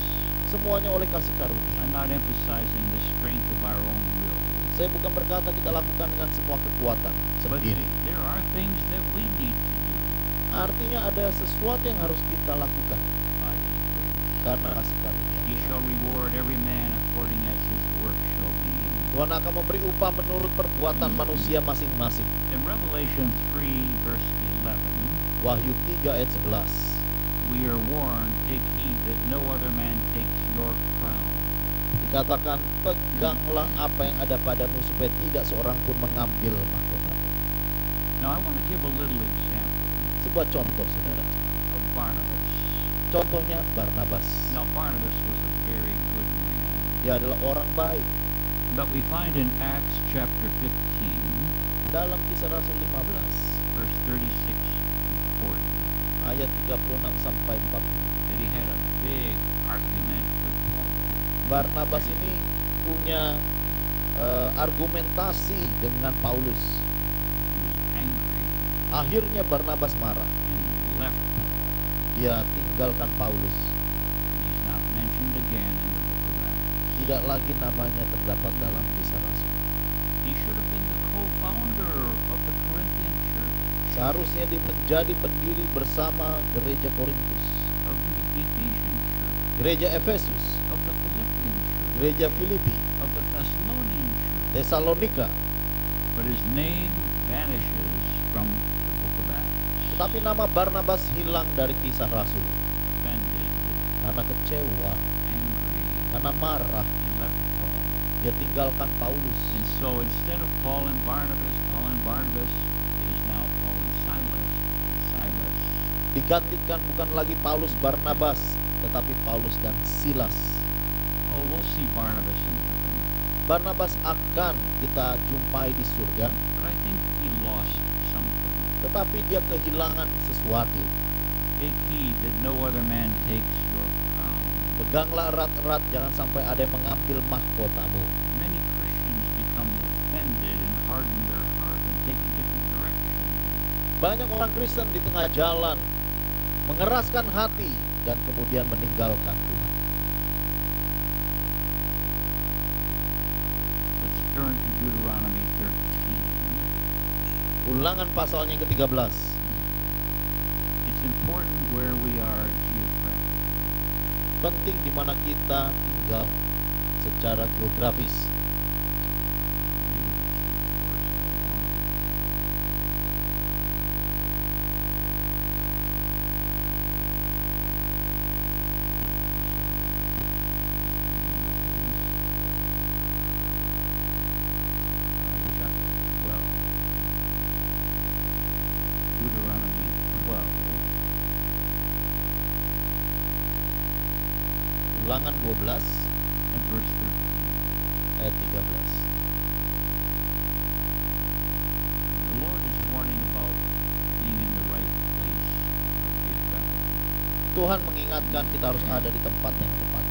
Semuanya oleh kasih karunia. I'm not emphasizing the strength of our own will. Saya bukan berkata kita lakukan dengan semua kekuatan But sendiri. there are things that we need to do Artinya ada sesuatu yang harus kita lakukan by His grace. karena kasih karunia. He shall reward every man according as his work shall be. Tuhan akan memberi upah menurut perbuatan manusia masing-masing. In Revelation 3 verse 11, Wahyu 3 ayat 11. we are warned, take heed that no other man takes your crown. Dikatakan, peganglah apa yang ada padamu supaya tidak seorang pun mengambil mahkota. Now I want to give a little example Sebuah contoh, saudara. of Barnabas. Contohnya Barnabas. Now Barnabas was a very good man. Dia adalah orang baik. But we find in Acts chapter 15, Dalam Kisah Rasul 15 verse 36 to 40, ayat 36 sampai 40. that he had a big argument with Paul. Barnabas ini punya argumentasi dengan Paulus. He was angry Akhirnya Barnabas marah. and left Paul. Dia tinggalkan Paulus. And he's not mentioned again in the book of Acts. Tidak lagi namanya terdapat dalam Kisah Rasul. He should have been the co-founder of the Corinthian church, Seharusnya dia menjadi pendiri bersama gereja Korintus, of the Ephesian church, gereja Efesus, of the Philippian church, gereja Filipi, of the Thessalonian church. Tesalonika. But his name vanishes from the book of Acts. Tetapi nama Barnabas hilang dari Kisah Rasul Offended, karena kecewa, angry, karena marah. he left Paul. Dia tinggalkan Paulus. And so instead of Paul and Barnabas, it is now Paul and Silas. Silas. Digantikan bukan lagi Paulus Barnabas, tetapi Paulus dan Silas. Oh, we'll see Barnabas in heaven. Barnabas akan kita jumpai di surga, But I think he lost something. tetapi dia kehilangan sesuatu. Take heed that no other man takes your crown. Peganglah erat-erat, jangan sampai ada yang mengambil mahkotamu. Many Christians become offended and harden their heart and take a different direction. Banyak orang Kristen di tengah jalan mengeraskan hati dan kemudian meninggalkan Tuhan. Let's turn to Deuteronomy 13. Ulangan pasalnya yang ke-13. It's important where we are geographically. Penting di mana kita tinggal secara geografis. Maybe that's not the verse I want. Chapter 12. Deuteronomy 12. Ulangan 12 and verse 13. ayat 13. The Lord is warning about being in the right place geographically. Tuhan mengingatkan kita harus ada di tempat yang tepat.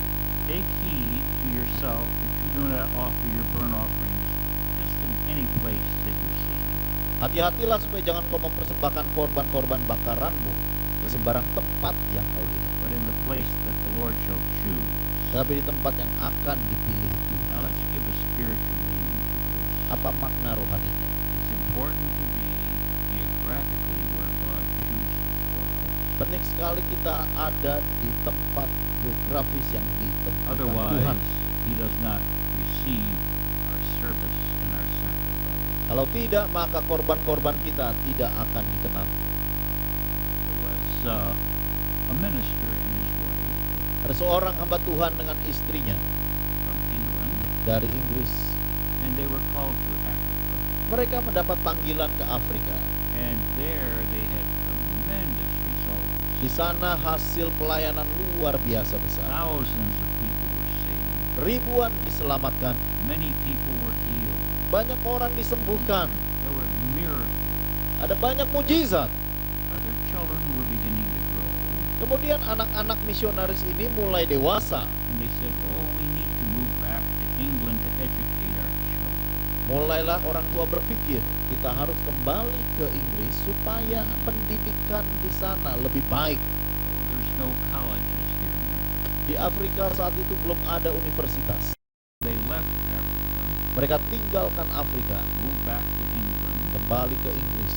Take heed to yourself that you do not offer your burnt offerings just in any place that you see, Hati-hatilah supaya jangan kau mempersembahkan korban-korban bakaranmu di sembarang tempat yang kau lihat, but in the place that the Lord shall choose. tapi di tempat yang akan dipilih Now Tuhan. let's give a spiritual meaning to this. Apa makna rohaninya? It's important to be geographically where God chooses for us. Penting sekali kita ada di tempat geografis yang ditentukan Tuhan. Otherwise, He does not receive our service and our sacrifice. Kalau tidak, maka korban-korban kita tidak akan dikenal. There was a minister and his wife Ada seorang hamba Tuhan dengan istrinya from England, dari Inggris. and they were called to Africa. Mereka mendapat panggilan ke Afrika. And there they had tremendous results. Di sana hasil pelayanan luar biasa besar. Thousands of people were saved. Ribuan diselamatkan. Many people were healed. Banyak orang disembuhkan. There were miracles. Ada banyak mujizat. But their children were beginning to grow. Kemudian anak-anak misionaris ini mulai dewasa. And they said, oh, we need to move back to England to educate our children. Mulailah orang tua berpikir, kita harus kembali ke Inggris supaya pendidikan di sana lebih baik. Oh, there's no colleges here in Africa. Di Afrika saat itu belum ada universitas. They left Africa, Mereka tinggalkan Afrika, moved back to England, kembali ke Inggris.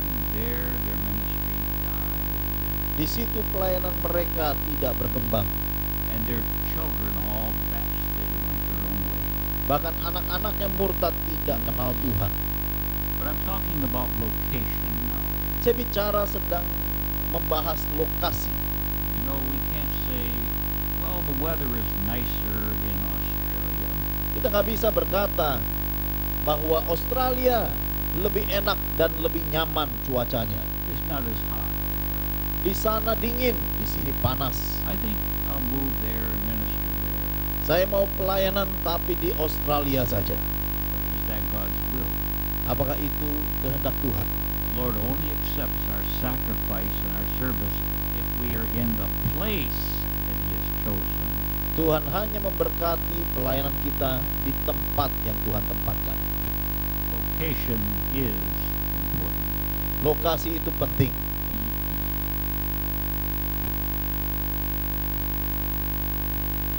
and there their ministry died. Di situ pelayanan mereka tidak berkembang. And their children all backslid and went their own way. Bahkan anak-anaknya murtad, tidak kenal Tuhan. But I'm talking about location now. Saya bicara sedang membahas lokasi. You know, we can't say, well, the weather is nicer in Australia. Kita nggak bisa berkata bahwa Australia lebih enak dan lebih nyaman cuacanya. It's not as hot. Di sana dingin, di sini panas. I think I'll move there and minister there. Saya mau pelayanan tapi di Australia saja. But is that God's will? Apakah itu kehendak Tuhan? The Lord only accepts our sacrifice and our service if we are in the place that He has chosen. Tuhan hanya memberkati pelayanan kita di tempat yang Tuhan tempatkan. Location is important. Lokasi itu penting.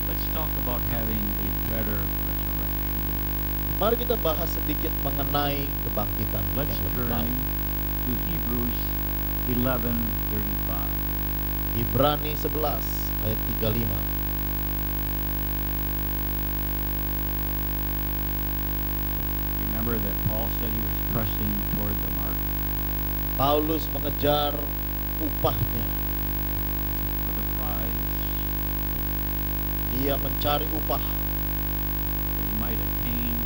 Let's talk about having a better resurrection. Mari kita bahas sedikit mengenai kebangkitan Let's yang lebih turn baik. to Hebrews 11:35. Ibrani 11 ayat 35. Remember that Paul said he was pressing toward the mark Paulus mengejar upahnya. for the prize Dia mencari upah that he might attain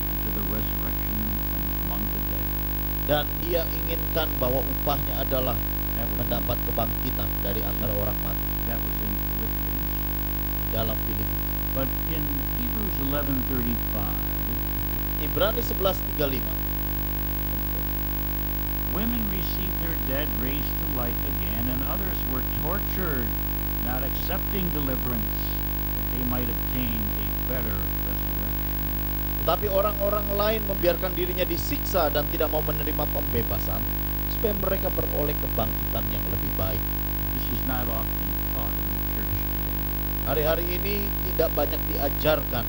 unto the resurrection from among the dead. dan ia inginkan bahwa upahnya adalah That was in, mendapat kebangkitan dari antara orang mati that was in Philippians. di dalam Filipi. But in Hebrews 11:35, Ibrani 11:35. women received their dead raised to life again, and others were tortured, not accepting deliverance, that they might obtain a better resurrection. Tetapi orang-orang lain membiarkan dirinya disiksa dan tidak mau menerima pembebasan, supaya mereka beroleh kebangkitan yang lebih baik. This is not often taught in the church today. Hari-hari ini tidak banyak diajarkan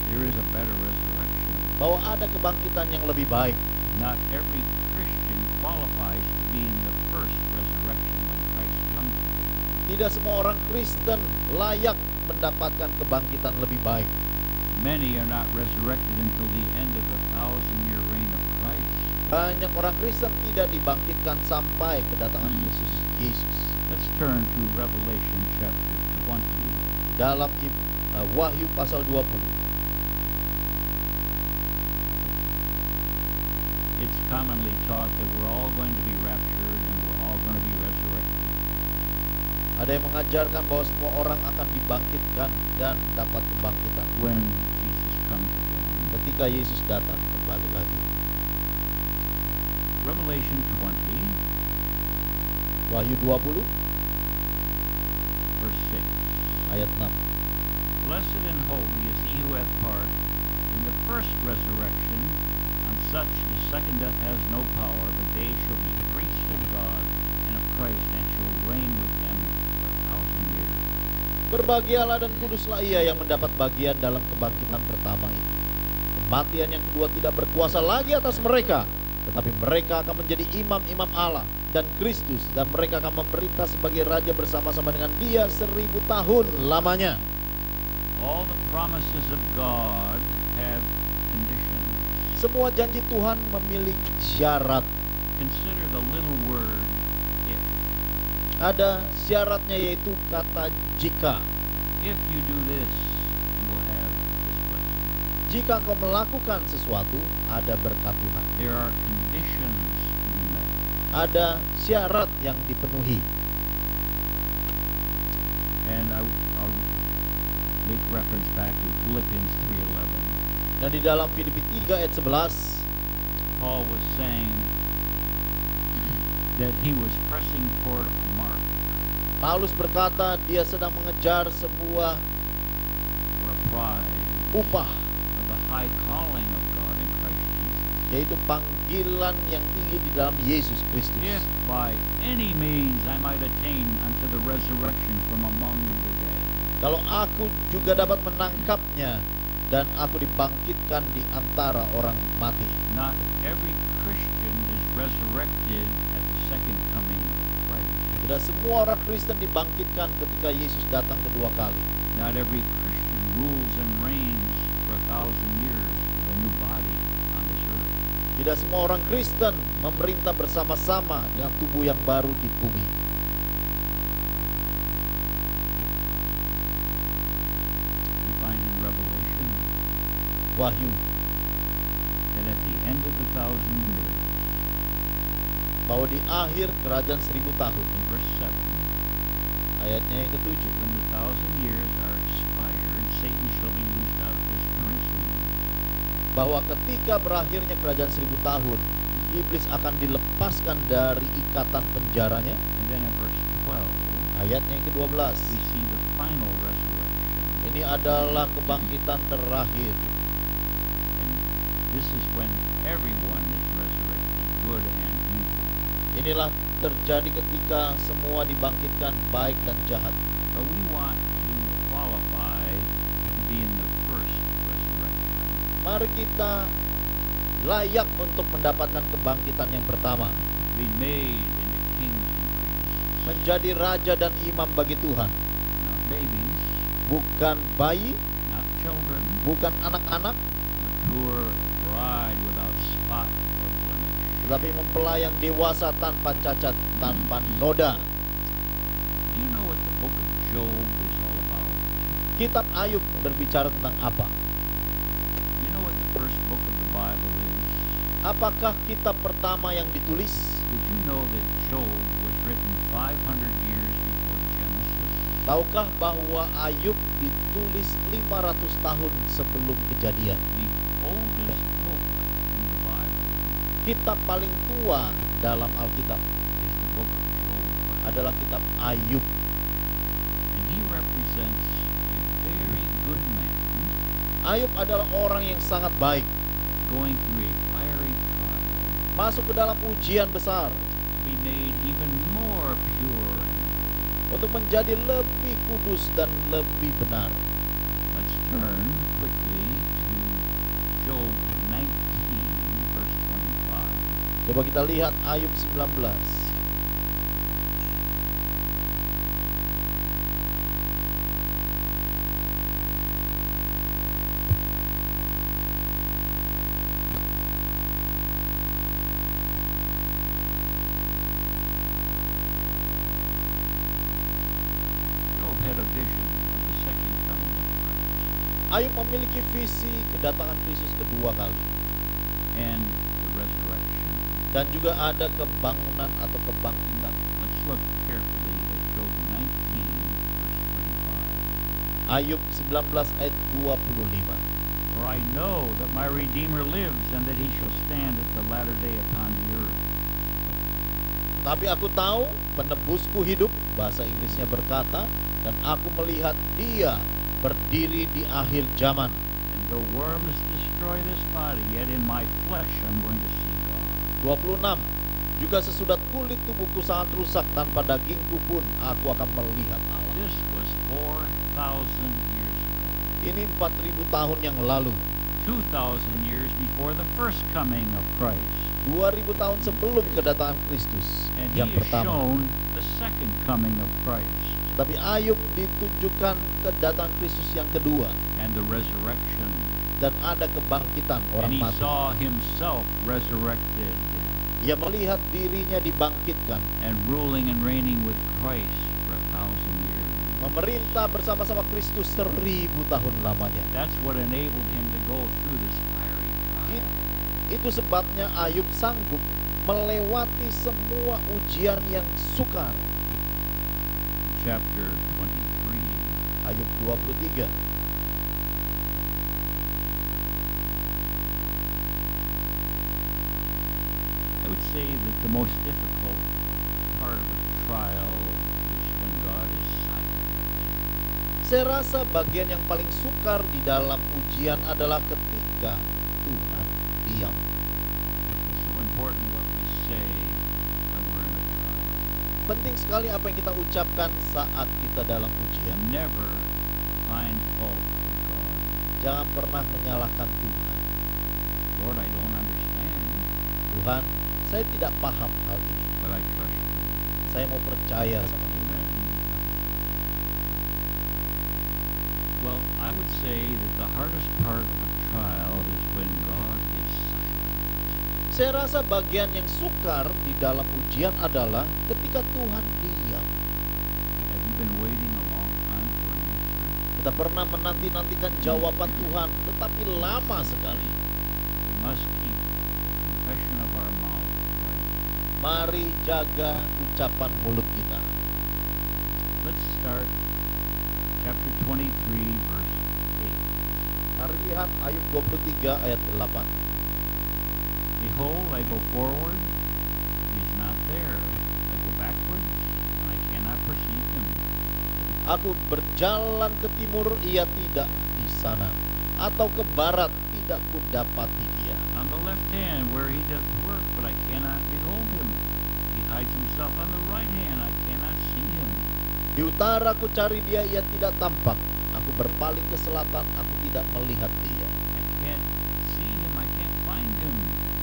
There is a better resurrection. bahwa ada kebangkitan yang lebih baik. Not every Christian qualifies to be in the first resurrection when Christ comes again. Tidak semua orang Kristen layak mendapatkan kebangkitan lebih baik. Many are not resurrected until the end of the 1,000-year reign of Christ. Banyak orang Kristen tidak dibangkitkan sampai kedatangan Yesus. Let's turn to Revelation chapter 20. Dalam Wahyu pasal 20. It's commonly taught that we're all going to be raptured and we're all going to be resurrected. Ada yang mengajarkan bahwa semua orang akan dibangkitkan dan dapat kebangkitan When Jesus comes again. ketika Yesus datang kembali lagi. Revelation 20, Wahyu 20 verse 6. ayat 6. Blessed and holy is he who hath part in the first resurrection. On such the second death has no power, but they shall be priests of God and of Christ, and shall reign with him for 1,000 years. Berbahagialah dan kuduslah ia yang mendapat bagian dalam kebangkitan pertama itu. Kematian yang kedua tidak berkuasa lagi atas mereka, tetapi mereka akan menjadi imam-imam Allah dan Kristus, dan mereka akan memerintah sebagai raja bersama-sama dengan Dia 1,000 tahun lamanya. All the promises of God have conditions. Semua janji Tuhan memiliki syarat. Consider the little word if. Ada syaratnya, yaitu kata jika. If you do this, you will have this blessing. Jika engkau melakukan sesuatu, ada berkat Tuhan. There are conditions to be met. Ada syarat yang dipenuhi. And I'll make reference back to Philippians 3:11. Dan di dalam Filipi 3 ayat 11, Paul was saying that he was pressing toward a mark Paulus berkata dia sedang mengejar sebuah or a prize upah, of the high calling of God in Christ Jesus. yaitu panggilan yang tinggi di dalam Yesus Kristus. If by any means I might attain unto the resurrection from among the dead. Kalau aku juga dapat menangkapnya dan aku dibangkitkan di antara orang mati. Not every Christian is resurrected at the second coming of Christ. Tidak semua orang Kristen dibangkitkan ketika Yesus datang kedua kali. Not every Christian rules and reigns for 1,000 years with a new body on this earth. Tidak semua orang Kristen memerintah bersama-sama dengan tubuh yang baru di bumi. We find in Revelation Wahyu that at the end of the 1,000 years, bahwa di akhir kerajaan 1,000 tahun, in verse 7, ayatnya yang ke-7, when the 1,000 years are expired, Satan shall be loosed out of his prison. bahwa ketika berakhirnya kerajaan 1,000 tahun, iblis akan dilepaskan dari ikatan penjaranya. And then in verse 12, Ayatnya yang ke-12, we see the final resurrection. ini adalah kebangkitan terakhir. And this is when everyone is resurrected, good and evil. Inilah terjadi ketika semua dibangkitkan, baik dan jahat. But we want to qualify to be in the first resurrection. Mari kita layak untuk mendapatkan kebangkitan yang pertama, Be made into kings and priests. menjadi raja dan imam bagi Tuhan. Not babies, Bukan bayi, not children, bukan anak-anak, mature bride without spot or blemish. tetapi mempelai yang dewasa, tanpa cacat, tanpa noda. Do you know what the book of Job is all about? Kitab Ayub berbicara tentang apa? You know what the first book of the Bible is? Apakah kitab pertama yang ditulis? Did you know that Job was written 500 years before Genesis? Tahukah bahwa Ayub ditulis 500 tahun sebelum Kejadian? The oldest book in the Bible Kitab paling tua dalam Alkitab is the book of Job. adalah kitab Ayub. he represents a very good man Ayub adalah orang yang sangat baik, going through a fiery trial masuk ke dalam ujian besar to be made even more pure. untuk menjadi lebih kudus dan lebih benar. Let's turn quickly to Job 19, verse 25. Coba kita lihat Ayub 19. Job had a vision of the second coming of Christ Ayub memiliki visi kedatangan Kristus kedua kali. and the resurrection. Dan juga ada kebangunan atau kebangkitan. Let's look carefully at Job 19, verse 25. Ayub 19 ayat 25. For I know that my Redeemer lives, and that he shall stand at the latter day upon the earth. Tapi aku tahu penebusku hidup, bahasa Inggrisnya berkata, dan aku melihat dia berdiri di akhir zaman. And though worms destroy this body, yet in my flesh I'm going to see God. 26. Juga sesudah kulit tubuhku sangat rusak, tanpa dagingku pun aku akan melihat Allah. This was 4,000 years ago. Ini 4.000 tahun yang lalu, 2,000 years before the first coming of Christ. 2.000 tahun sebelum kedatangan Kristus And yang he is pertama. shown the second coming of Christ Tapi Ayub ditunjukkan kedatangan Kristus yang kedua, and the resurrection. dan ada kebangkitan And orang he mati. saw himself resurrected Ia melihat dirinya dibangkitkan, and ruling and reigning with Christ for 1,000 years. memerintah bersama-sama Kristus 1.000 tahun lamanya. That's what enabled him to go through this fiery trial. Itu sebabnya Ayub sanggup melewati semua ujian yang sukar. Chapter 23. Ayub 23. I would say that the most difficult part of a trial is when God is silent. Saya rasa bagian yang paling sukar di dalam ujian adalah ketika Tuhan diam. It's so important what we say when we're in a trial. Penting sekali apa yang kita ucapkan saat kita dalam ujian. Never find fault with God. Jangan pernah menyalahkan Tuhan. Lord, I don't understand, Tuhan, saya tidak paham hal ini. but I trust you. Saya mau percaya sama Tuhan. Amen. Well, I would say that the hardest part of a trial is when God is silent. Saya rasa bagian yang sukar di dalam ujian adalah ketika Tuhan diam. Have you been waiting a long time for an answer? Kita pernah menanti-nantikan jawaban Tuhan, tetapi lama sekali. We must keep the confession of our mouth right. Mari jaga ucapan mulut kita. Let's start chapter 23, verse 8. Mari lihat Ayub 23 ayat 8. Behold, I go forward, he is not there. I go backwards, and I cannot perceive him. Aku berjalan ke timur, ia tidak di sana. Atau ke barat, tidak kudapati dia. On the left hand, where he doth work, but I cannot behold him. He hides himself on the right hand, I cannot see him. Di utara aku cari dia, ia tidak tampak. Aku berpaling ke selatan, aku tidak melihat dia. I can't see him, I can't find him.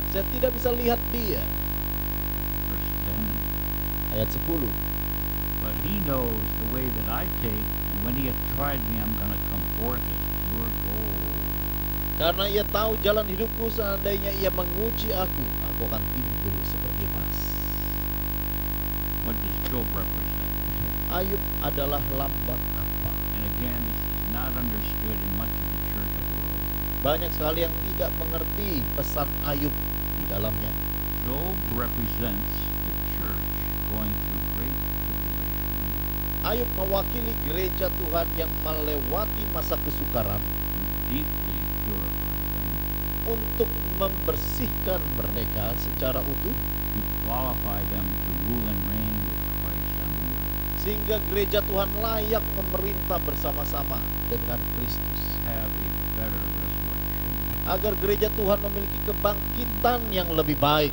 Saya tidak bisa lihat dia. Verse 10. Ayat 10. But he knows the way that I take, and when he hath tried me, I'm going to come forth as pure gold. Karena ia tahu jalan hidupku, seandainya ia menguji aku akan timbul seperti emas. What does Job represent? Ayub adalah lambang apa? And again, this is not understood in much of the church world. Banyak sekali yang tidak mengerti pesan Ayub di dalamnya. Job represents the church going through great tribulation. Ayub mewakili gereja Tuhan yang melewati masa kesukaran To deeply purify them, untuk membersihkan mereka secara utuh, to qualify them to rule and reign with Christ on the earth. sehingga gereja Tuhan layak memerintah bersama-sama dengan Kristus, have a better resurrection. agar gereja Tuhan memiliki kebangkitan yang lebih baik.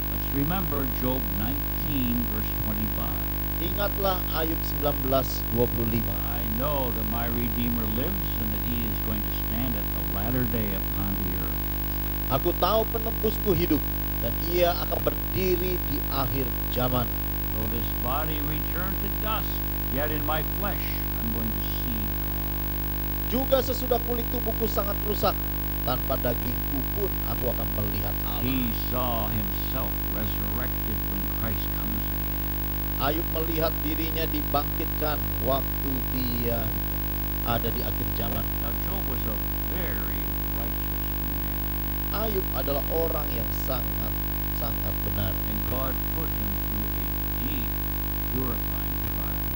Let's remember Job 19, verse 25. Ingatlah Ayub 19:25. I know that my Redeemer lives and that he is going to stand at the latter day upon the earth. Aku tahu penebusku hidup, dan ia akan berdiri di akhir zaman. Though this body return to dust, yet in my flesh I'm going to see God. Juga sesudah kulit tubuhku sangat rusak, tanpa dagingku pun aku akan melihat Allah. He saw himself resurrected when Christ comes again. Ayub melihat dirinya dibangkitkan waktu dia ada di akhir zaman. Now Job was a very righteous man, Ayub adalah orang yang sangat benar, and God put him through a deep, purifying trial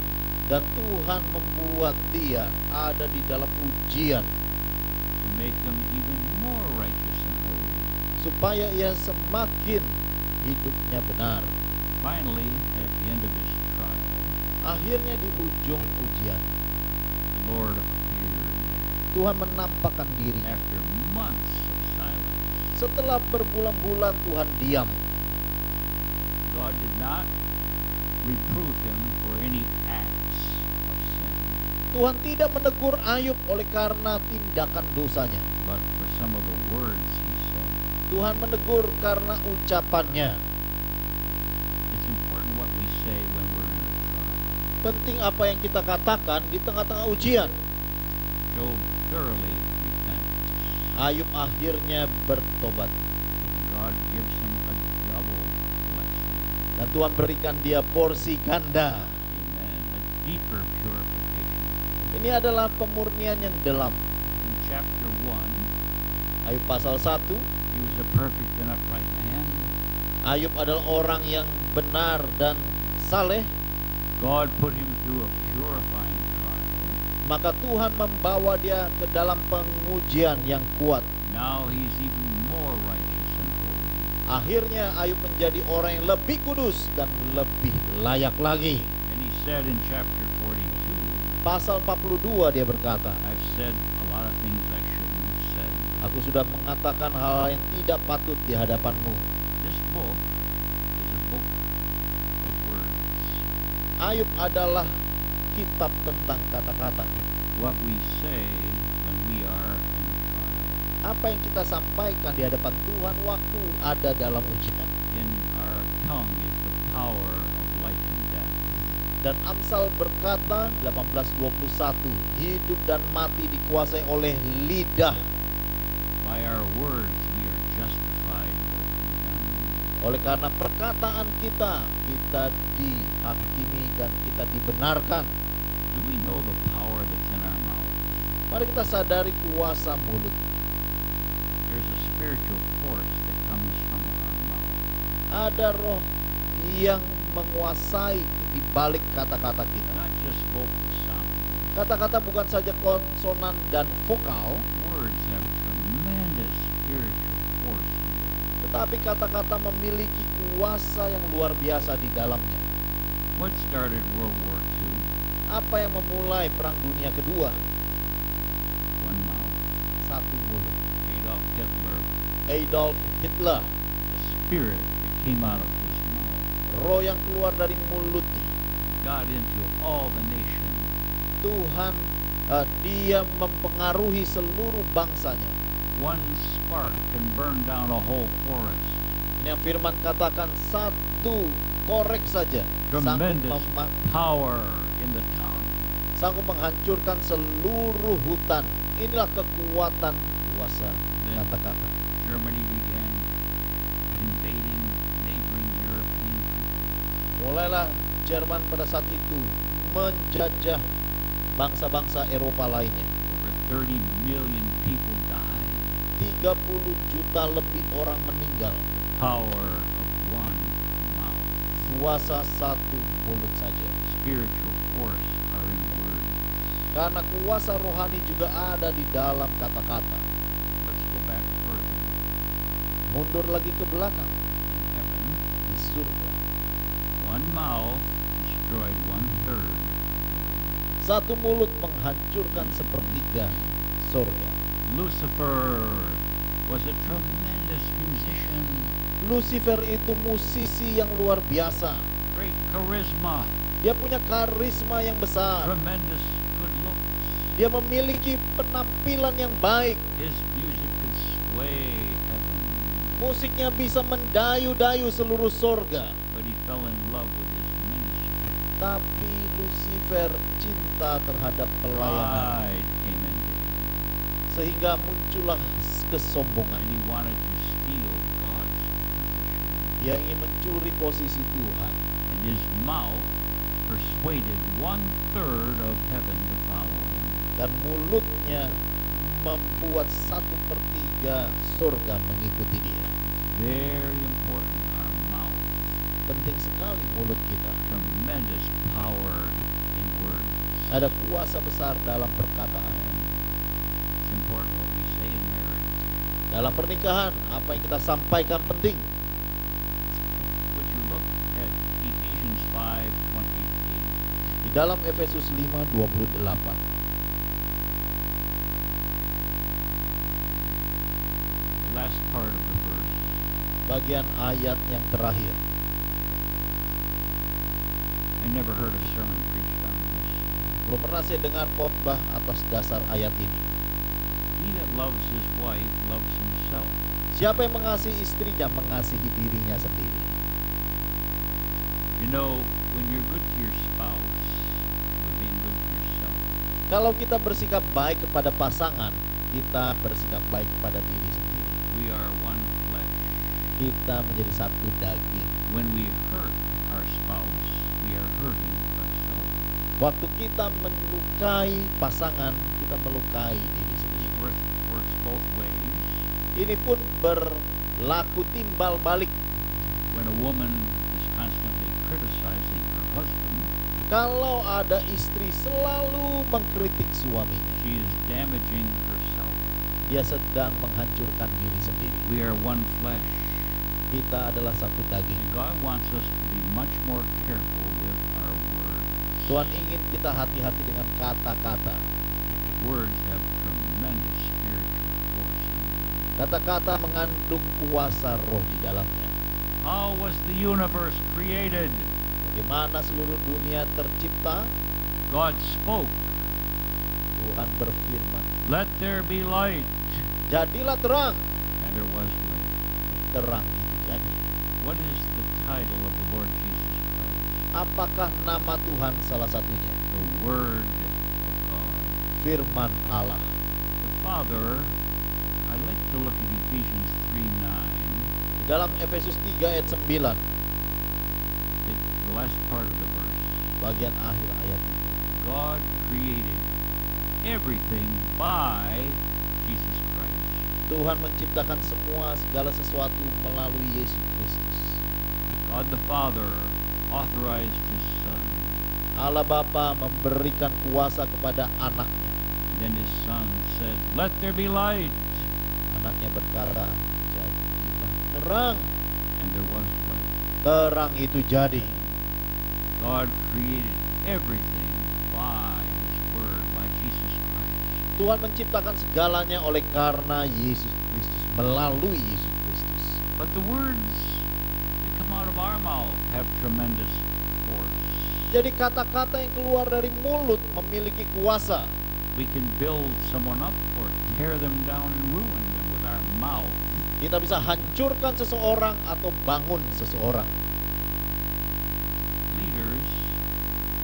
dan Tuhan membuat dia ada di dalam ujian to make him even more righteous and holy. supaya ia semakin hidupnya benar. Finally, at the end of his trial, Akhirnya di ujung ujian, the Lord appeared Tuhan menampakkan dirinya. after months of silence. Setelah berbulan-bulan Tuhan diam, God did not reprove him for any acts of sin, Tuhan tidak menegur Ayub oleh karena tindakan dosanya. but for some of the words he said. Tuhan menegur karena ucapannya. It's important what we say when we're in a trial. Penting apa yang kita katakan di tengah-tengah ujian. Job thoroughly repents, Ayub akhirnya bertobat, and God gives him a double blessing. dan Tuhan berikan dia porsi ganda. Amen. A deeper purification. Ini adalah pemurnian yang dalam. In chapter 1, Ayub pasal 1, he was a perfect and upright man. Ayub adalah orang yang benar dan saleh. God put him through a purifying trial. Maka Tuhan membawa dia ke dalam pengujian yang kuat. Now he's even more righteous and holy. Akhirnya Ayub menjadi orang yang lebih kudus dan lebih layak lagi. And he said in chapter 42, Pasal 42 dia berkata, I've said a lot of things I shouldn't have said. aku sudah mengatakan hal yang tidak patut di hadapanmu. This book is a book of words. Ayub adalah kitab tentang kata-kata. What we say when we are in a trial. Apa yang kita sampaikan di hadapan Tuhan waktu ada dalam ujian. In our tongue is the power of life and death. Dan Amsal berkata 18:21, hidup dan mati dikuasai oleh lidah. By our words we are justified or condemned. Oleh karena perkataan kita dihakimi dan kita dibenarkan. Do we know the power that's in our mouth? Mari kita sadari kuasa mulut. There's a spiritual force that comes from our mouth. Ada roh yang menguasai di balik kata-kata kita. Not just vocal sound. Kata-kata bukan saja konsonan dan vokal, Words have tremendous spiritual force in them. tetapi kata-kata memiliki kuasa yang luar biasa di dalamnya. What started World War II? Apa yang memulai Perang Dunia Kedua? One mouth. Satu mulut. Adolf Hitler, Adolf Hitler, the spirit that came out of his mouth, roh yang keluar dari mulutnya. got into all the nations. Tuhan, dia mempengaruhi seluruh bangsanya. One spark can burn down a whole forest. Ini yang firman katakan, satu korek saja sanggup, Tremendous power in the tongue. sanggup menghancurkan seluruh hutan. Inilah kekuatan kuasa Then kata-kata. Germany began invading neighboring European countries. Mulailah Jerman pada saat itu menjajah bangsa-bangsa Eropa lainnya. Over 30 million people died. 30 juta lebih orang meninggal. Power of one mouth. Kuasa satu mulut saja. Spiritual force are in words. Karena kuasa rohani juga ada di dalam kata-kata. Let's go back further. Mundur lagi ke belakang. In heaven, Di surga, one mouth is destroyed 1/3. Satu mulut menghancurkan sepertiga surga. Lucifer was a tremendous musician, Lucifer itu musisi yang luar biasa. great charisma, Dia punya karisma yang besar. tremendous good looks. Dia memiliki penampilan yang baik. His music could sway heaven, Musiknya bisa mendayu-dayu seluruh surga. but he fell in love with his ministry. Tapi Lucifer cinta terhadap pelayanan, Pride came into him, sehingga muncullah kesombongan. and he wanted to steal God's position. Dia ingin mencuri posisi Tuhan. And his mouth persuaded 1/3 of heaven to follow him. Dan mulutnya membuat 1/3 surga mengikuti dia. Very important, our mouth. Penting sekali mulut kita. Tremendous power in words. Ada kuasa besar dalam perkataan. It's important what we say in marriage. Dalam pernikahan, apa yang kita sampaikan penting. Would you look at Ephesians 5:28? Di dalam Efesus 5:28. The last part of the verse. Bagian ayat yang terakhir. I never heard a sermon preached on this. Belum pernah saya dengar khotbah atas dasar ayat ini. He that loves his wife loves himself. Siapa yang mengasihi istrinya mengasihi dirinya sendiri. You know, when you're good to your spouse, you're being good to yourself. Kalau kita bersikap baik kepada pasangan, kita bersikap baik kepada diri sendiri. We are one flesh. Kita menjadi satu daging. When we hurt our spouse, we are hurting ourselves. Waktu kita melukai pasangan, kita melukai diri sendiri. Works both ways. Ini pun berlaku timbal balik. When a woman is constantly criticizing her husband, Kalau ada istri selalu mengkritik suaminya, she is damaging herself. dia sedang menghancurkan diri sendiri. We are one flesh. Kita adalah satu daging. And God wants us to be much more careful with our words. Tuhan ingin kita hati-hati dengan kata-kata. Words have tremendous spiritual force in them. Kata-kata mengandung kuasa roh di dalamnya. How was the universe created? Bagaimana seluruh dunia tercipta? God spoke, Tuhan berfirman, "Let there be light," jadilah terang. and there was light. Terang itu jadi. What is the title of the Lord Jesus Christ? Apakah nama Tuhan salah satunya? The Word of God. Firman Allah. The Father, I'd like to look at Ephesians 3:9. Di dalam Efesus 3 ayat 9, The last part of the verse. bagian akhir ayat itu. God created everything by Jesus Christ. Tuhan menciptakan segala sesuatu melalui Yesus Kristus. God the Father authorized His Son, Allah Bapa memberikan kuasa kepada anaknya. and then His Son said, "Let there be light," Anaknya berkata, jadilah terang. and there was light. Terang itu jadi. God created everything by His Word, by Jesus Christ. Tuhan menciptakan segalanya oleh karena Yesus Kristus, melalui Yesus Kristus. But the words that come out of our mouth have tremendous force. Jadi kata-kata yang keluar dari mulut memiliki kuasa. We can build someone up or tear them down and ruin them with our mouth. Kita bisa hancurkan seseorang atau bangun seseorang. Leaders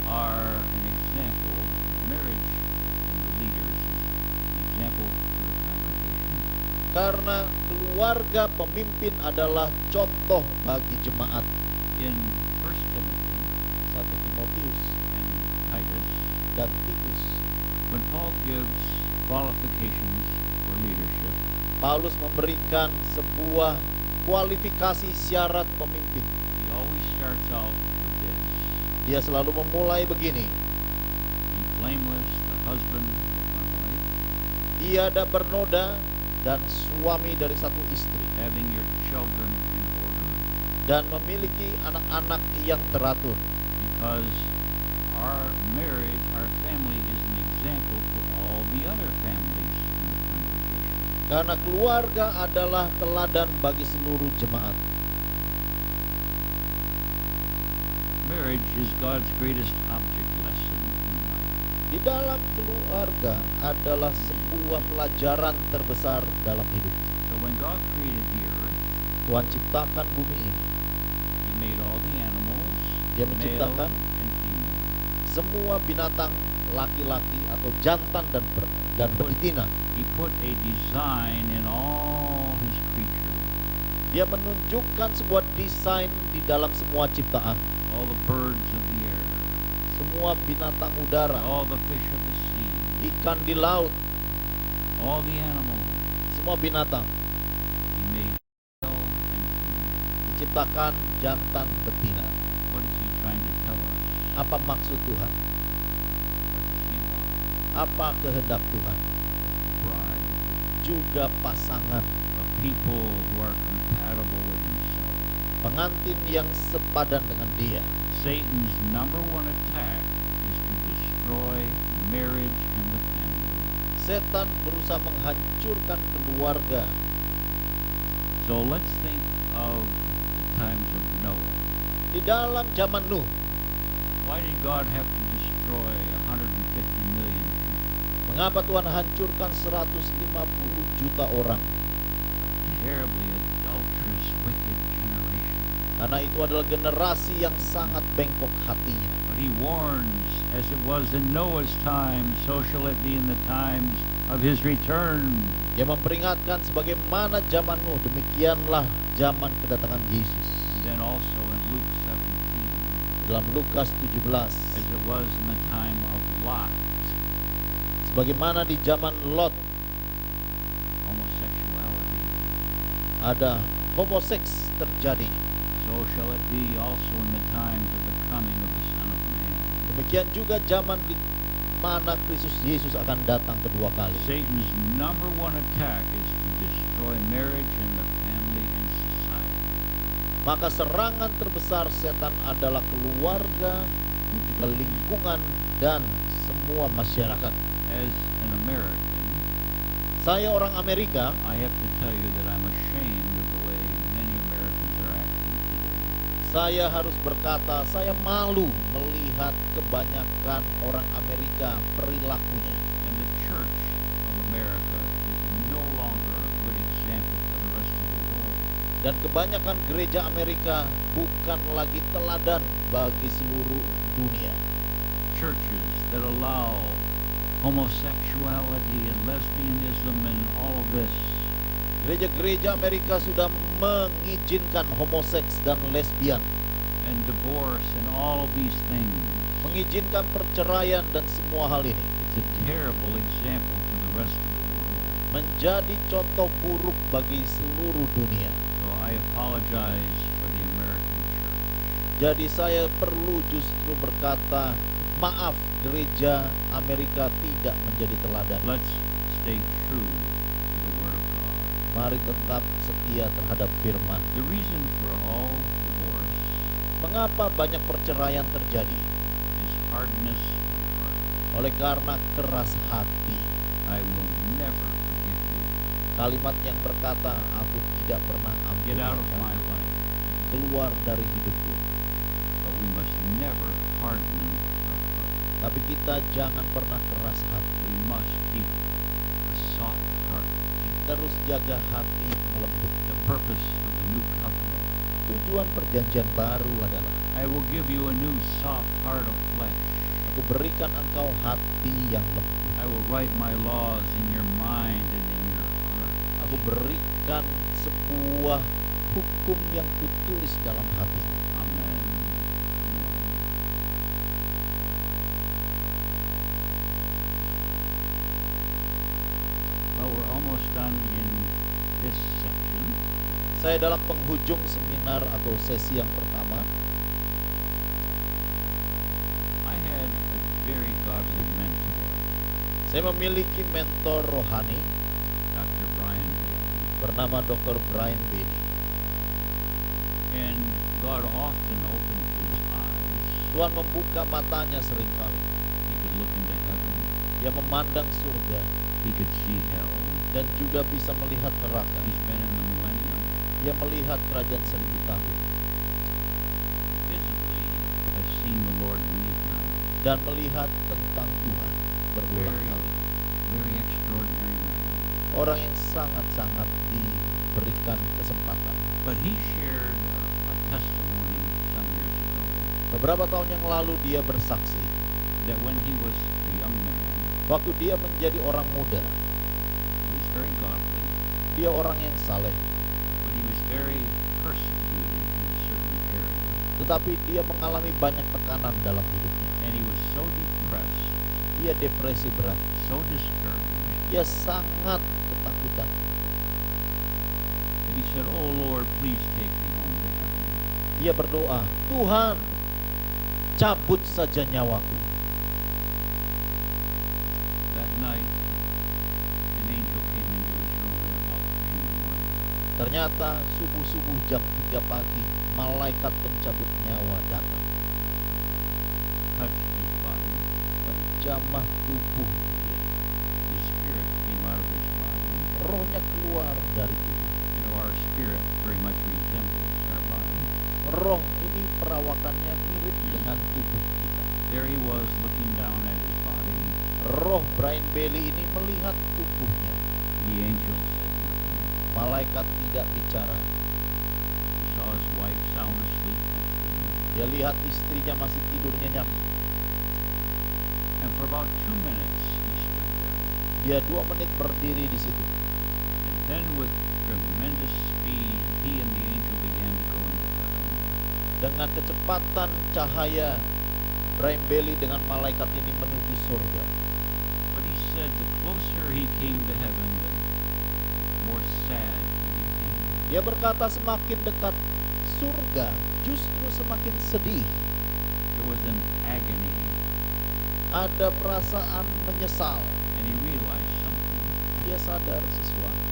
are an example. Marriage and the leaders is an example for the congregation. Karena keluarga pemimpin adalah contoh bagi jemaat. In 1 Timothy 1 Timotius and Titus, dan Titus. when Paul gives qualifications for leadership, Paulus memberikan sebuah kualifikasi syarat pemimpin. he always starts out with this: Dia selalu memulai begini. be blameless, the husband of one wife, Tiada bernoda dan suami dari satu istri, having your children in order, dan memiliki anak-anak yang teratur, be because our marriage, our family is an example to all the other families in the congregation. Karena keluarga adalah teladan bagi seluruh jemaat. Marriage is God's greatest object lesson in life. Di dalam keluarga adalah sebuah pelajaran terbesar dalam hidup. So when God created the earth, Tuhan ciptakan bumi ini. He made all the animals, Dia male menciptakan and female. semua binatang laki-laki atau jantan dan betina. He put a design in all His creatures. Dia menunjukkan sebuah desain di dalam semua ciptaan. All the birds of the air, Semua binatang udara, all the fish of the sea, ikan di laut, all the animals. semua binatang He made male and female. diciptakan jantan betina. What is He trying to tell us? Apa maksud Tuhan? What does He want? Apa kehendak Tuhan? Bride Juga pasangan, of people who are compatible with Himself. pengantin yang sepadan dengan Dia. Satan's number one attack is to destroy marriage and the family. Setan berusaha menghancurkan keluarga. So let's think of the times of Noah. Di dalam zaman Nuh, Why did God have to destroy 150 million people? mengapa Tuhan hancurkan 150 juta orang? Terribly adulterous, wicked generation. Karena itu adalah generasi yang sangat bengkok hatinya. But He warns, as it was in Noah's time, so shall it be in the times of His return. Dia memperingatkan sebagaimana zaman Nuh, demikianlah zaman kedatangan Yesus. And then also in Luke 17, Dalam Lukas 17, as it was in the time of Lot, sebagaimana di zaman Lot homosexuality. ada homoseks terjadi. So shall it be also in the times of the coming of the Son of Man. Demikian juga zaman di mana Kristus Yesus akan datang kedua kali. Satan's number one attack is to destroy marriage and the family and society. Maka serangan terbesar setan adalah keluarga, dan juga lingkungan dan semua masyarakat. As an American, Saya orang Amerika, I have to tell you that I'm ashamed of the way many Americans are acting today. saya harus berkata, saya malu melihat kebanyakan orang Amerika perilakunya. And the Church of America is no longer a good example for the rest of the world. Dan kebanyakan gereja Amerika bukan lagi teladan bagi seluruh dunia. Churches that allow homosexuality and lesbianism and all of this. Gereja-gereja Amerika sudah mengizinkan homoseks dan lesbian, And divorce and all of these things. mengizinkan perceraian dan semua hal ini. It's a terrible example to the rest of the world. Menjadi contoh buruk bagi seluruh dunia. So I apologize for the American church. Jadi saya perlu justru berkata, maaf, gereja Amerika tidak menjadi teladan. Let's stay true to the Word of God. Mari tetap setia terhadap firman. The reason for all divorce Mengapa banyak perceraian terjadi? is hardness of heart. Oleh karena keras hati. I will never forgive you. Kalimat yang berkata, aku tidak pernah ampuni Get out of kamu. my life. Keluar dari hidupku. But we must never harden our heart. Tapi kita jangan pernah keras hati. We must keep a soft heart. Terus jaga hati yang lembut. The purpose of the new covenant. Tujuan perjanjian baru adalah, I will give you a new soft heart of flesh. aku berikan engkau hati yang lembut. I will write my laws in your mind and in your heart. Aku berikan sebuah hukum yang kutulis dalam hatimu. Amen. Amen. Well, we're almost done in this section. Saya dalam penghujung seminar atau sesi yang pertama. I had a very godly mentor, Saya memiliki mentor rohani Dr. Brian Bailey. bernama Dr. Brian Bailey. And God often opened his eyes Tuhan membuka matanya seringkali. He could look into heaven. Dia memandang surga He could see hell. dan juga bisa melihat neraka. He's been in the millennium. Dia melihat kerajaan 1000 tahun Visibly has seen the Lord many times. dan melihat tentang Tuhan berulang kali. Very extraordinary man. Orang yang sangat-sangat diberikan kesempatan. But he shared a testimony some years ago Beberapa tahun yang lalu dia bersaksi that when he was a young man, waktu dia menjadi orang muda, he was very godly, dia orang yang saleh, but he was very persecuted in a certain area. tetapi dia mengalami banyak tekanan dalam hidupnya. And he was so depressed, Dia depresi berat. so discouraged, Dia sangat ketakutan. that he said, "Oh Lord, please take me home to heaven." Dia berdoa, Tuhan, cabut saja nyawaku. That night, an angel came into his room at about 3 in the morning. Ternyata subuh-subuh jam 3 pagi, malaikat pencabut nyawa datang, Touched his body. menjamah tubuh dia. His spirit came out of his body. Rohnya keluar dari tubuh. You know, our spirit very much resembles our body. Roh ini perawakannya mirip dengan tubuh kita. There he was looking down at his body. Roh Brian Bailey ini melihat tubuhnya. The angel said nothing. Malaikat tidak bicara. He saw his wife sound asleep next to him. Dia lihat istrinya masih tidur nyenyak. And for about 2 minutes he stood there. Dia 2 menit berdiri di situ. And then with tremendous speed, he and the angel began to go into heaven. Dengan kecepatan cahaya, Brian Bailey dengan malaikat ini menuju surga. But he said the closer he came to heaven, the more sad he became. Dia berkata semakin dekat surga, justru semakin sedih. There was an agony, Ada perasaan menyesal. and he realized something, Dia sadar sesuatu.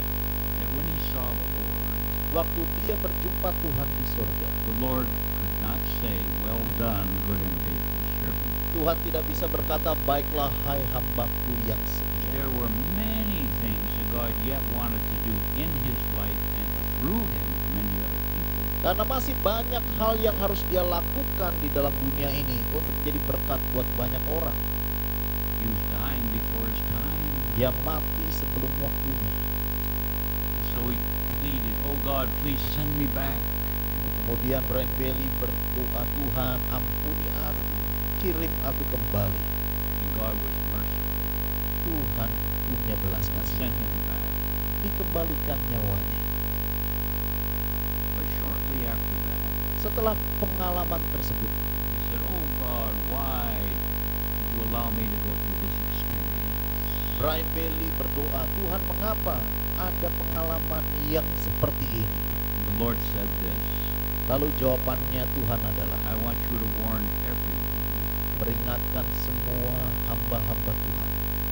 that when he saw the Lord, Waktu dia berjumpa Tuhan di surga, the Lord could not say, "Well done, good and faithful servant." Tuhan tidak bisa berkata, baiklah hai hambaku yang setia. There were many things that God yet wanted to do in his life and through him to many other people. Karena masih banyak hal yang harus dia lakukan di dalam dunia ini untuk menjadi berkat buat banyak orang. He was dying before his time. Dia mati sebelum waktunya. So he pleaded, "Oh God, please send me back." Kemudian Brian Bailey berdoa, Tuhan ampuni aku, kirim aku kembali. And God was merciful. Tuhan punya belas kasih, Sent him back. dikembalikan nyawanya. But shortly after that, Setelah pengalaman tersebut, he said, "Oh God, why did you allow me to go through this experience?" Brian Bailey berdoa, Tuhan mengapa ada pengalaman yang seperti ini? The Lord said this, Lalu jawabannya Tuhan adalah, "I want you to warn everyone. peringatkan semua hamba-hamba Tuhan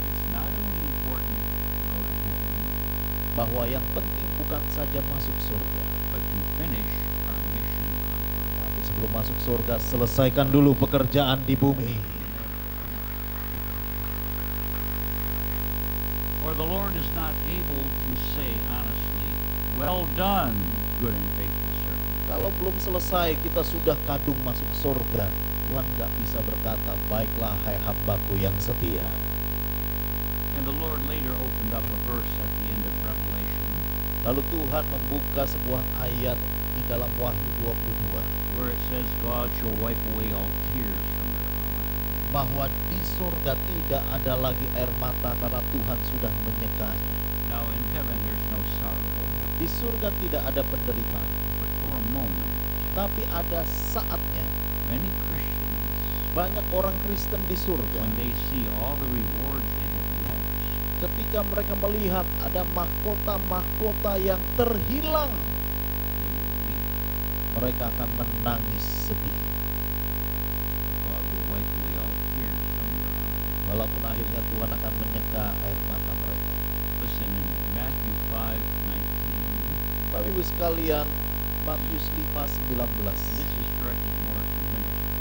It's not only important to go to heaven, bahwa yang penting bukan saja masuk surga, but to finish our mission on earth." tapi sebelum masuk surga selesaikan dulu pekerjaan di bumi. For the Lord is not able to say honestly, "Well done, good and faithful servant." Kalau belum selesai kita sudah kadung masuk surga, Tuhan nggak bisa berkata, baiklah hai hambaku yang setia. And the Lord later opened up a verse at the end of Revelation Lalu Tuhan membuka sebuah ayat di dalam Wahyu 22 where it says, "God shall wipe away all tears from their eyes." bahwa di surga tidak ada lagi air mata karena Tuhan sudah menyekanya. Now in heaven there's no sorrow, Di surga tidak ada penderitaan, but for a moment, tapi ada saatnya many Christians, banyak orang Kristen di surga when they see all the rewards they have lost, ketika mereka melihat ada mahkota-mahkota yang terhilang, they will weep. mereka akan menangis sedih. God will wipe away all tears from their eyes. Walaupun akhirnya Tuhan akan menyeka air mata mereka. Listen, in Matthew 5:19, Bapak Ibu sekalian, Matius 5:19 this is directed more to ministry.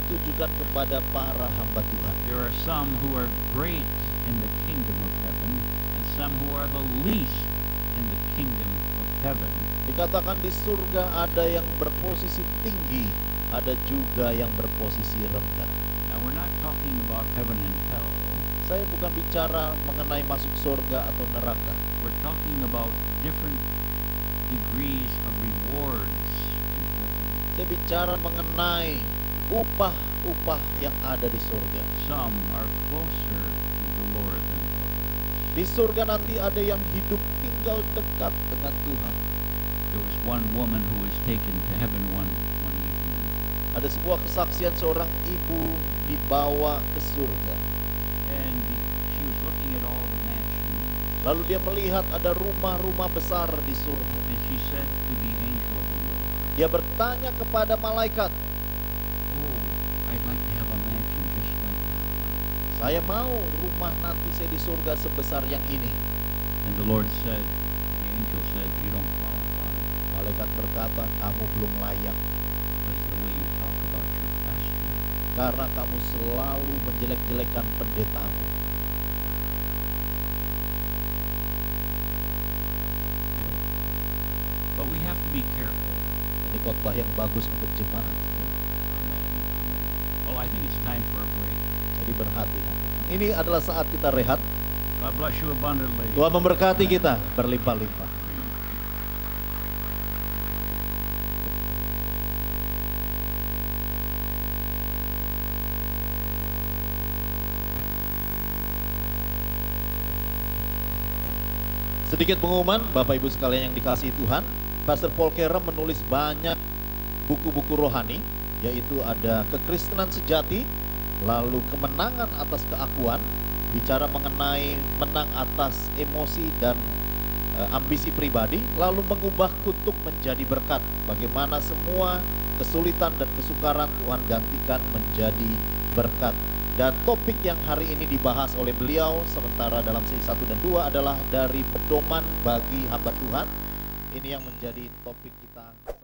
ditujukan kepada para hamba Tuhan. There are some who are great in the kingdom of heaven, and some who are the least in the kingdom of heaven. Dikatakan di surga ada yang berposisi tinggi, ada juga yang berposisi rendah. Now we're not talking about heaven and hell. Saya bukan bicara mengenai masuk surga atau neraka. We're talking about different degrees of rewards in heaven. Saya bicara mengenai upah-upah yang ada di surga. Some are closer to the Lord than others. Di surga nanti ada yang hidup tinggal dekat dengan Tuhan. There was one woman who was taken to heaven one evening. Ada sebuah kesaksian seorang ibu dibawa ke surga. And she was looking at all the mansions. Lalu dia melihat ada rumah-rumah besar di surga. And she said to the angel of the Lord, Dia bertanya kepada malaikat, "Oh, I'd like to have a mansion just like that one." saya mau rumah nanti saya di surga sebesar yang ini. And the Lord said, the angel said, "You don't qualify Malaikat berkata, kamu belum layak because the way you talk about your pastor." karena kamu selalu menjelek-jelekan pendetamu. But we have to be careful. Ini khotbah yang bagus untuk jemaat. Amen. Amen. Well, I think it's time for a break. Jadi berhati-hati. Ini adalah saat kita rehat. God bless you abundantly. Tuhan memberkati kita berlimpah-limpah. Sedikit pengumuman, Bapak Ibu sekalian yang dikasihi Tuhan, Pastor Paul Kerem menulis banyak buku-buku rohani, yaitu ada Kekristenan Sejati, lalu Kemenangan Atas Keakuan, bicara mengenai menang atas emosi dan ambisi pribadi, lalu mengubah kutuk menjadi berkat. Bagaimana semua kesulitan dan kesukaran Tuhan gantikan menjadi berkat. Dan topik yang hari ini dibahas oleh beliau sementara dalam sesi 1 dan 2 adalah dari pedoman bagi hamba Tuhan. Ini yang menjadi topik kita.